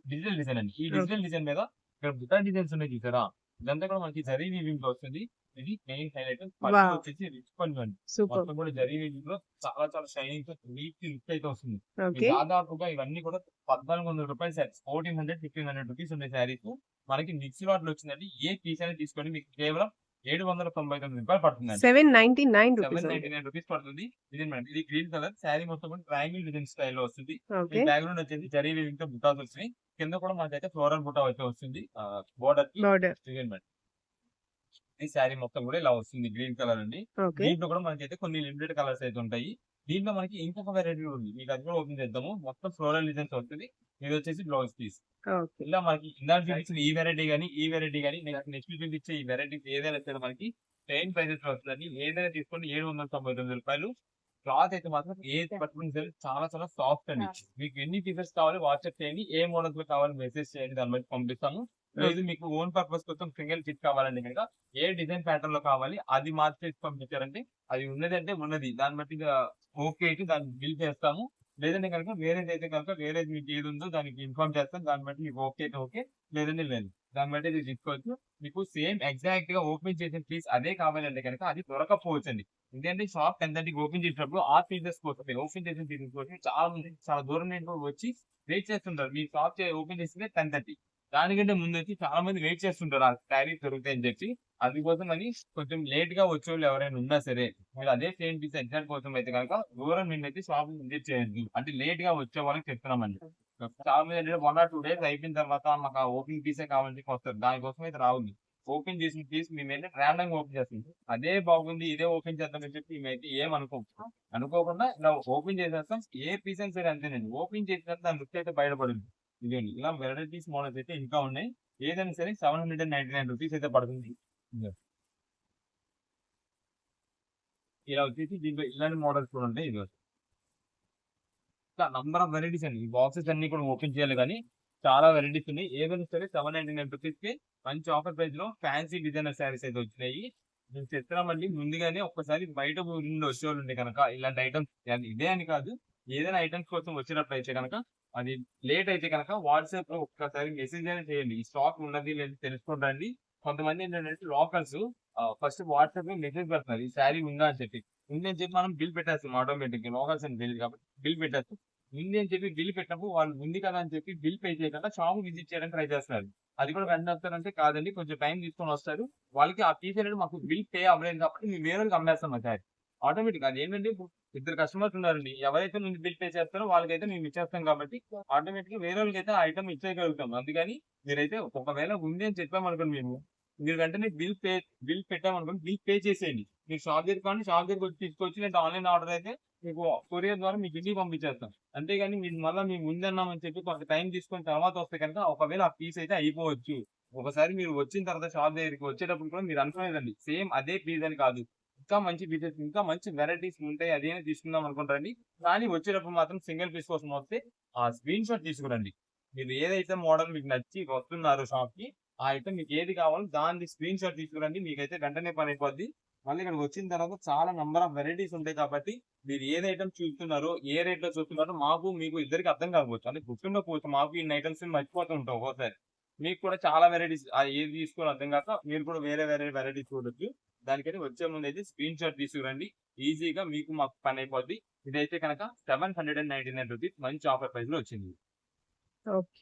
డిజిటల్ డిజైన్ అండి. ఈ డిజిటల్ డిజైన్ మీద ఇక్కడ బుటా డిజైన్స్ ఉన్నాయి చూసారా? ఇదంతా కూడా మనకి జరీ వీవింగ్ లో వస్తుంది. ఇది మెయిన్ హైలైట్. పళ్ళు వావ్! వచ్చేసి రిచ్ పళ్ళు అండి. సూపర్. మొత్తం కూడా జరీ వీవింగ్ లో చాలా చాలా షైనింగ్ తో నీట్ లుక్ అయితే వస్తుంది. మీకు ఓకే. దాదాపుగా ఇవన్నీ కూడా రూ. 1400 శారీస్. 1400, 1500 ఉండే శారీస్ మనకి మిక్సీ లాట్ లో వచ్చిందండి. ఏ పీస్ అనేది తీసుకోండి మీకు కేవలం రూ. 799 పడుతుందండి. 799 రూపీస్ అండి. 799 రూపీస్ పడుతుంది. ఇది మేడం. ఇది గ్రీన్ కలర్. శారీ మొత్తం కూడా ట్రయాంగిల్ డిజైన్ స్టైల్‌లో వస్తుంది. ఈ ఓకే. బ్యాక్‌గ్రౌండ్ వచ్చేసి జరీ వీవింగ్‌తో బుటాస్ వచ్చినాయి. కింద కూడా మనకైతే ఫ్లోరల్ బుటా అయితే వస్తుంది. బోర్డర్‌కి. బార్డర్. ఇదిగోండి మేడం. ఈ శారీ మొత్తం కూడా ఇలా వస్తుంది. గ్రీన్ కలర్ అండి. ఓకే. దీంట్లో కూడా మనకైతే కొన్ని లిమిటెడ్ కలర్స్ అయితే ఉంటాయి. దీంట్లో మనకి ఇంకొక వెరైటీ ఉంది. మీకు అది కూడా ఓపెన్ చేద్దాము. మొత్తం ఫ్లోరల్ డిజైన్స్ వస్తుంది. ఇది వచ్చేసి బ్లౌజ్ పీస్. ఓకే. ఇలా మనకి ఇందాక చూపించిన ఈ వెరైటీ గాని, ఈ వెరైటీ గాని నెక్స్ట్ చూపించే ఈ వెరైటీస్ ఏదైనా సరే మనకి సేమ్ ప్రైసెస్ లో వస్తుందండి. ఏదైనా తీసుకోండి రూ. 799. క్లాత్ అయితే మాత్రం ఏది పట్టుకుని సరే చాలా చాలా సాఫ్ట్ అండి. మీకు ఎన్ని పీసెస్ కావాలి వాట్సాప్ చేయండి. ఏ మోడల్స్ లో కావాలి మెసేజ్ చేయండి. దాన్ని బట్టి పంపిస్తాము. లేదు మీకు ఓన్ పర్పస్ కోసం సింగిల్ కిట్ కావాలండి కనుక ఏ డిజైన్ ప్యాటర్న్ లో కావాలి అది మార్చేసి పంపించారంటే అది ఉన్నదంటే ఉన్నది. దాన్ని బట్టి ఓకే అయితే దాన్ని బిల్ చేస్తాము. లేదంటే కనుక వేరేదైతే కనుక వేరేది మీకు ఏది ఉందో దానికి ఇన్ఫార్మ్ చేస్తాం. దాన్ని బట్టి మీకు ఓకే అయితే ఓకే. లేదంటే లేదు. దాన్ని బట్టి ఇది తీసుకోవచ్చు. మీకు సేమ్ ఎగ్జాక్ట్ గా ఓపెన్ చేసిన పీస్ అదే కావాలంటే కనుక అది దొరకపోవచ్చండి. ఎందుకంటే షాప్ 10:30కి ఓపెన్ చేసినప్పుడు ఆ పీసెస్ కోసమే ఓపెన్ చేసిన పీసెస్ కోసం చాలా మంది చాలా దూరం నుండి వచ్చి వెయిట్ చేస్తుంటారు. మీ షాప్ ఓపెన్ చేసిందే 10:30. దానికంటే ముందు వచ్చి చాలా మంది వెయిట్ చేస్తుంటారు. ఆ శారీస్ దొరుకుతాయని చెప్పి. అందుకోసం అని కొంచెం లేట్ గా వచ్చేవాళ్ళు ఎవరైనా ఉన్నా సరే మీరు అదే సేమ్ పీస్ ఎగ్జాక్ట్ కోసం అయితే కనుక దూరం నుండి అయితే షాప్ విజిట్ చేయొద్దు. అంటే లేట్ గా వచ్చే వాళ్ళకి చెప్తున్నామండి. చాలా మంది ఏంటంటే 1 ఆర్ 2 డేస్ అయిపోయిన తర్వాత మాకు ఆ ఓపెన్ పీసే కావాలని చెప్పి వస్తారు. దానికోసం అయితే రావద్దు. ఓపెన్ చేసిన పీస్ మేమైతే ర్యాండమ్ గా ఓపెన్ చేస్తాం. అదే బాగుంది ఇదే ఓపెన్ చేద్దామని చెప్పి మేమైతే ఏమనుకోము. అనుకోకుండా ఇలా ఓపెన్ చేసేస్తాం. ఏ పీస్ అయినా సరే అంతేనండి. ఓపెన్ చేసిన తర్వాత దాని లుక్ అయితే బయటపడుతుంది. ఇదండి. ఇలా వెరైటీస్ మోడల్స్ అయితే ఇంకా ఉన్నాయి. ఏదైనా సరే రూ. 799 అయితే పడుతుంది. ఇదిగో. ఇలా వచ్చేసి దీంట్లో ఇలాంటి మోడల్స్ కూడా ఉంటాయి. ఇదిగో. ఇంకా నంబర్ ఆఫ్ వెరైటీస్ అండి. ఈ బాక్సెస్ అన్ని కూడా ఓపెన్ చేయాలి కానీ చాలా వెరైటీస్ ఉన్నాయి. ఏదైనా సరే రూ. 799 మంచి ఆఫర్ ప్రైస్ లో ఫ్యాన్సీ డిజైనర్ శారీస్ అయితే వచ్చినాయి. మేము చెప్తున్నామండి ముందుగానే ఒక్కసారి బయట ఊరి నుండి వచ్చేవాళ్ళు ఉంటే కనుక ఇలాంటి ఐటమ్స్ ఇదే అని కాదు ఏదైనా ఐటమ్స్ కోసం వచ్చినప్పుడు అయితే కనుక అది లేట్ అయితే కనుక వాట్సాప్ లో ఒక్కసారి మెసేజ్ అయినా చేయండి. ఈ స్టాక్ ఉన్నది లేదు తెలుసుకోండి. కొంతమంది ఏంటంటే లోకల్స్ ఫస్ట్ వాట్సాప్ లో మెసేజ్ పెడతారు. ఈ శారీ ఉందా అని చెప్పి. ఉంది అని చెప్పి మనం బిల్ పెట్టేస్తాం ఆటోమేటిక్ లోకల్స్ అని తెలియదు కాబట్టి బిల్ పెట్టేస్తాం. ఉంది అని చెప్పి బిల్ పెట్టినప్పుడు వాళ్ళు ఉంది కదా అని చెప్పి బిల్ పే చేయకుండా షాప్ విజిట్ చేయడానికి ట్రై చేస్తున్నారు. అది కూడా వెంటనే వస్తారంటే కాదండి కొంచెం టైం తీసుకొని వస్తారు. వాళ్ళకి ఆ పీస్ అనేది మాకు బిల్ పే అవ్వలేదు కాబట్టి మేము వేరే వాళ్ళకి అమ్మేస్తాం ఆ శారీ. ఆటోమేటిక్ అది ఏంటంటే ఇద్దరు కస్టమర్స్ ఉన్నారండి. ఎవరైతే ముందు బిల్ పే చేస్తారో వాళ్ళకైతే మేము ఇచ్చేస్తాం కాబట్టి ఆటోమేటిక్‌గా వేరే వాళ్ళకైతే ఆ ఐటెమ్ ఇచ్చేయగలుగుతాం. అందుకని మీరైతే ఒకవేళ ఉంది అని చెప్పామనుకోండి మేము, మీరు వెంటనే బిల్ పెట్టామనుకోండి, బిల్ పే చేసేయండి. మీరు షాప్ దగ్గరికి రండి, షాప్ దగ్గరికి వచ్చి తీసుకోవచ్చు. లేదంటే ఆన్‌లైన్ ఆర్డర్ అయితే మీకు కొరియర్ ద్వారా మీకు ఇంటికి పంపించేస్తాం. అంతేగాని మీరు మళ్ళా మేము ముందన్నామని చెప్పి కొంత టైం తీసుకొని తర్వాత వస్తే కనుక ఒకవేళ ఆ పీస్ అయితే అయిపోవచ్చు. ఒకసారి మీరు వచ్చిన తర్వాత షాప్ దగ్గరికి వచ్చేటప్పుడు కూడా మీరు అనుకునేదండి సేమ్ అదే పీస్ అని కాదు. ఇంకా మంచి పీసెస్, ఇంకా మంచి వెరైటీస్ ఉంటాయి. అదే తీసుకుందాం అనుకుంటారండి. కానీ వచ్చేటప్పుడు మాత్రం సింగిల్ పీస్ కోసం వస్తే ఆ స్క్రీన్ షాట్ తీసుకురండి. మీరు ఏదైతే మోడల్ మీకు నచ్చి వస్తున్నారు షాప్‌కి, ఆ ఐటెమ్ మీకు ఏది కావాలో దానిది స్క్రీన్ షాట్ తీసుకురండి. మీకైతే వెంటనే పని అయిపోద్ది. మళ్ళీ ఇక్కడికి వచ్చిన తర్వాత చాలా నంబర్ ఆఫ్ వెరైటీస్ ఉంటాయి కాబట్టి మీరు ఏది ఐటెమ్ చూస్తున్నారో, ఏ రేట్‌లో చూస్తున్నారో మాకు, మీకు ఇద్దరికి అర్థం కాకపోవచ్చు. అంటే గుర్తుండకపోవచ్చు. మాకు ఇన్ని ఐటెమ్స్ మర్చిపోతూ ఉంటాం ఒక్కోసారి. మీకు కూడా చాలా వెరైటీస్ ఏది తీసుకోవాలో అర్థం కాక మీరు కూడా వేరే వెరైటీస్ చూడొచ్చు. దానికైతే వచ్చే ముందైతే స్క్రీన్ షాట్ తీసుకురండి. ఈజీగా మీకు మాకు పని అయిపోద్ది. ఇదైతే కనుక ₹799 మంచి ఆఫర్ ప్రైస్‌లో వచ్చింది. ఓకే.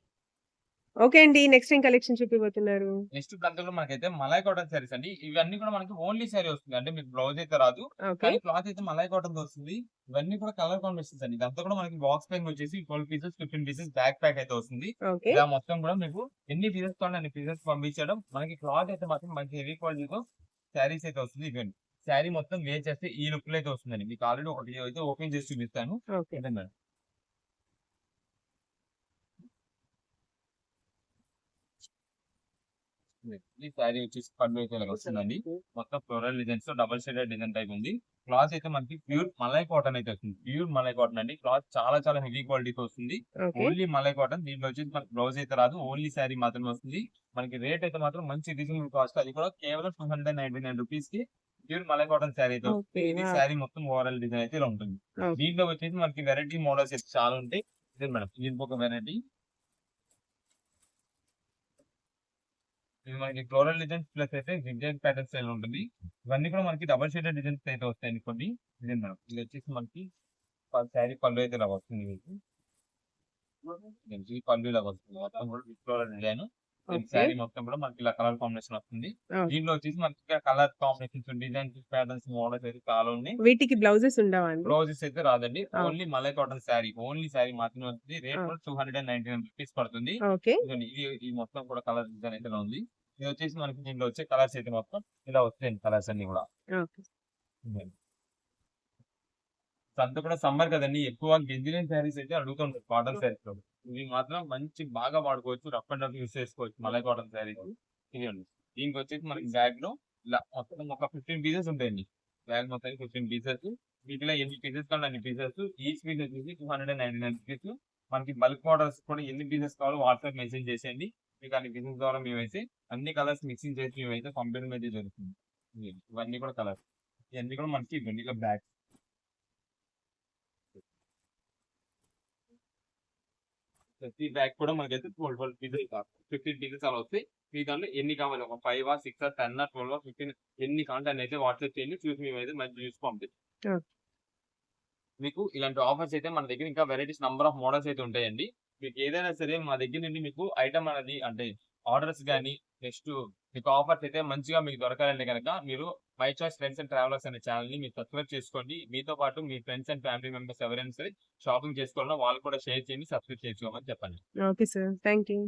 ఓకే అండి. నెక్స్ట్ ఏం కలెక్షన్ చూపిబోతున్నారు? నెక్స్ట్ దాంట్లో మనకైతే మలాయ్ కాటన్ సారీస్ అండి. ఇవన్నీ కూడా మనకి ఓన్లీ సారీ వస్తుంది. అంటే మీకు బ్లౌజ్ అయితే రాదు. ఓకే. కానీ క్లాత్ అయితే మలాయ్ కాటన్‌తో వస్తుంది. ఇవన్నీ కూడా కలర్ కాంబినేషన్స్ అండి. ఇదంతా కూడా మనకి బాక్స్ ప్యాకింగ్ వచ్చేసి 12 పీసెస్, 15 పీసెస్ బ్యాక్ ప్యాక్ అయితే వస్తుంది. ఓకే. ఇలా మొత్తం కూడా మీకు ఎన్ని పీసెస్ కావాలంటే అన్ని పీసెస్ పంపించడం. మనకి క్లాత్ అయితే మాత్రం మంచి హెవీ క్వాలిటీతో సారీస్ అయితే వస్తుంది. ఇదండి. సారీ మొత్తం వేర్ చేస్తే ఈ లుక్‌లో అయితే వస్తుందండి. మీకు ఆల్రెడీ ఒకటి అయితే ఓపెన్ చేసి చూపిస్తాను. ఓకే. ఇదే మేడం. ఈ సారీ వచ్చేసి పళ్ళు అయితే ఇలాగ వస్తుందండి. మొత్తం ఫ్లోరల్ డిజైన్స్ తో డబుల్ షేడెడ్ డిజైన్ టైప్ ఉంది. క్లాత్ అయితే మనకి ప్యూర్ మలై కాటన్ అయితే వస్తుంది. ప్యూర్ మలై కాటన్ అండి. క్లాత్ చాలా హెవీ క్వాలిటీతో వస్తుంది. ఓకే. Only malai cotton. దీంట్లో వచ్చేసి మనకి బ్లౌజ్ అయితే రాదు. ఓన్లీ సారీ మాత్రమే వస్తుంది. మనకి రేట్ అయితే మాత్రం మంచి రీజనబుల్ కాస్ట్. అది కూడా కేవలం ₹299కి ప్యూర్ మలై కాటన్ సారీ అయితే వస్తుంది. ఓకే. ఇది వావ్! సారీ మొత్తం ఓవరాల్ డిజైన్ అయితే ఇలా ఉంటుంది. ఓకే. దీంట్లో వచ్చేసి మనకి వెరైటీ మోడల్స్ అయితే చాలా ఉంటాయి. ఇదే మేడం. ఇది ఇంకొక వెరైటీ. ఇది మనకి ఫ్లోరల్ డిజైన్స్ ప్లస్ అయితే జిగ్జాగ్ ప్యాటర్న్ స్టైల్ ఉంటుంది. ఇవన్నీ కూడా మనకి డబుల్ షేడెడ్ డిజైన్స్ అయితే వస్తాయండి కొన్ని. ఇదే మేడం. ఇది వచ్చేసి మనకి శారీ పళ్ళు అయితే ఇలా వస్తుంది మీకు. ఈ పళ్ళు ఇలా వస్తుంది. మొత్తం కూడా ఫ్లోరల్ డిజైన్. ఓకే. శారీ మొత్తం కూడా మనకి ఇలా కలర్ కాంబినేషన్ వస్తుంది. ఓకే. దీంట్లో వచ్చేసి మనకి colour combinations, designs, patterns, models అయితే చాలా ఉన్నాయి. వీటికి బ్లౌజెస్ ఉండవా అండి? బ్లౌజెస్ అయితే రాదండి. ఆ! Only malai cotton sari. Only sari మాత్రమే వస్తుంది. రేట్ ఆ! కూడా ₹299 పడుతుంది. ఓకే. ఇదిగోండి ఇది మొత్తం కూడా కలర్ డిజైన్ అయితే ఇలా ఉంది. ఇది వచ్చేసి మనకి దీంట్లో వచ్చే కలర్స్ అయితే మొత్తం ఇలా వస్తాయండి కలర్స్ అన్ని కూడా. ఓకే. ఇదండి. అంతా కూడా సమ్మర్ కదండీ! ఎక్కువ గెంజిలేని శారీస్ అయితే అడుగుతుంటారు కాటన్ శారీస్‌లో. ఇవి మాత్రం మంచి బాగా వాడుకోవచ్చు. రఫ్ అండ్ రఫ్ యూజ్ చేసుకోవచ్చు మలై కాటన్ శారీస్. ఇదిగోండి. దీనికొచ్చేసి మనకి బ్యాగ్‌లో ఇలా మొత్తం ఒక 15 పీసెస్ ఉంటాయండి. బ్యాగ్ మొత్తానికి 15 పీసెస్. వీటిలో ఎన్ని పీసెస్ కావాలో అన్ని పీసెస్. ఈచ్ పీస్ వచ్చేసి ₹299. మనకి బల్క్ ఆర్డర్స్ కూడా ఎన్ని పీసెస్ కావాలో వాట్సాప్ మెసేజ్ చేసేయండి. మీకు అన్ని పీసెస్ ద్వారా మేమైతే అన్ని కలర్స్ మిక్సింగ్ చేసి మేమైతే పంపించడం అయితే జరుగుతుంది. ఇవన్నీ కూడా కలర్స్. ఇవన్నీ కూడా మనకి ఇవ్వండి ఇలా బ్యాగ్స్. ప్రతి బ్యాగ్ కూడా మనకైతే 12 పీసెస్ 15 పీసెస్ అలా వస్తాయి. మీ దాంట్లో ఎన్ని కావాలి ఒక 5 6 10 12 15 ఎన్ని కావాలంటే అన్ని అయితే వాట్సాప్ చేయండి. చూసి మేమైతే మంచి చూసి పంపిస్తాం. ఓకే. మీకు ఇలాంటి ఆఫర్స్ అయితే మన దగ్గర ఇంకా వెరైటీస్ నంబర్ ఆఫ్ మోడల్స్ అయితే ఉంటాయండి. మీకు ఏదైనా సరే మా దగ్గర నుండి మీకు ఐటమ్ అనేది అంటే ఆర్డర్స్ గాని, నెక్స్ట్ మీకు ఆఫర్స్ అయితే మంచిగా మీకు దొరకాలంటే గనక మీరు my choice friends and travellers అనే ఛానెల్‌ని మీరు సబ్స్క్రైబ్ చేసుకోండి. మీతో పాటు మీ ఫ్రెండ్స్ అండ్ ఫ్యామిలీ మెంబర్స్ ఎవరైనా సరే షాపింగ్ చేసుకోవాలన్నా వాళ్ళు కూడా షేర్ చేయండి. సబ్స్క్రైబ్ చేసుకోమని చెప్పండి. Okay sir. Thank you.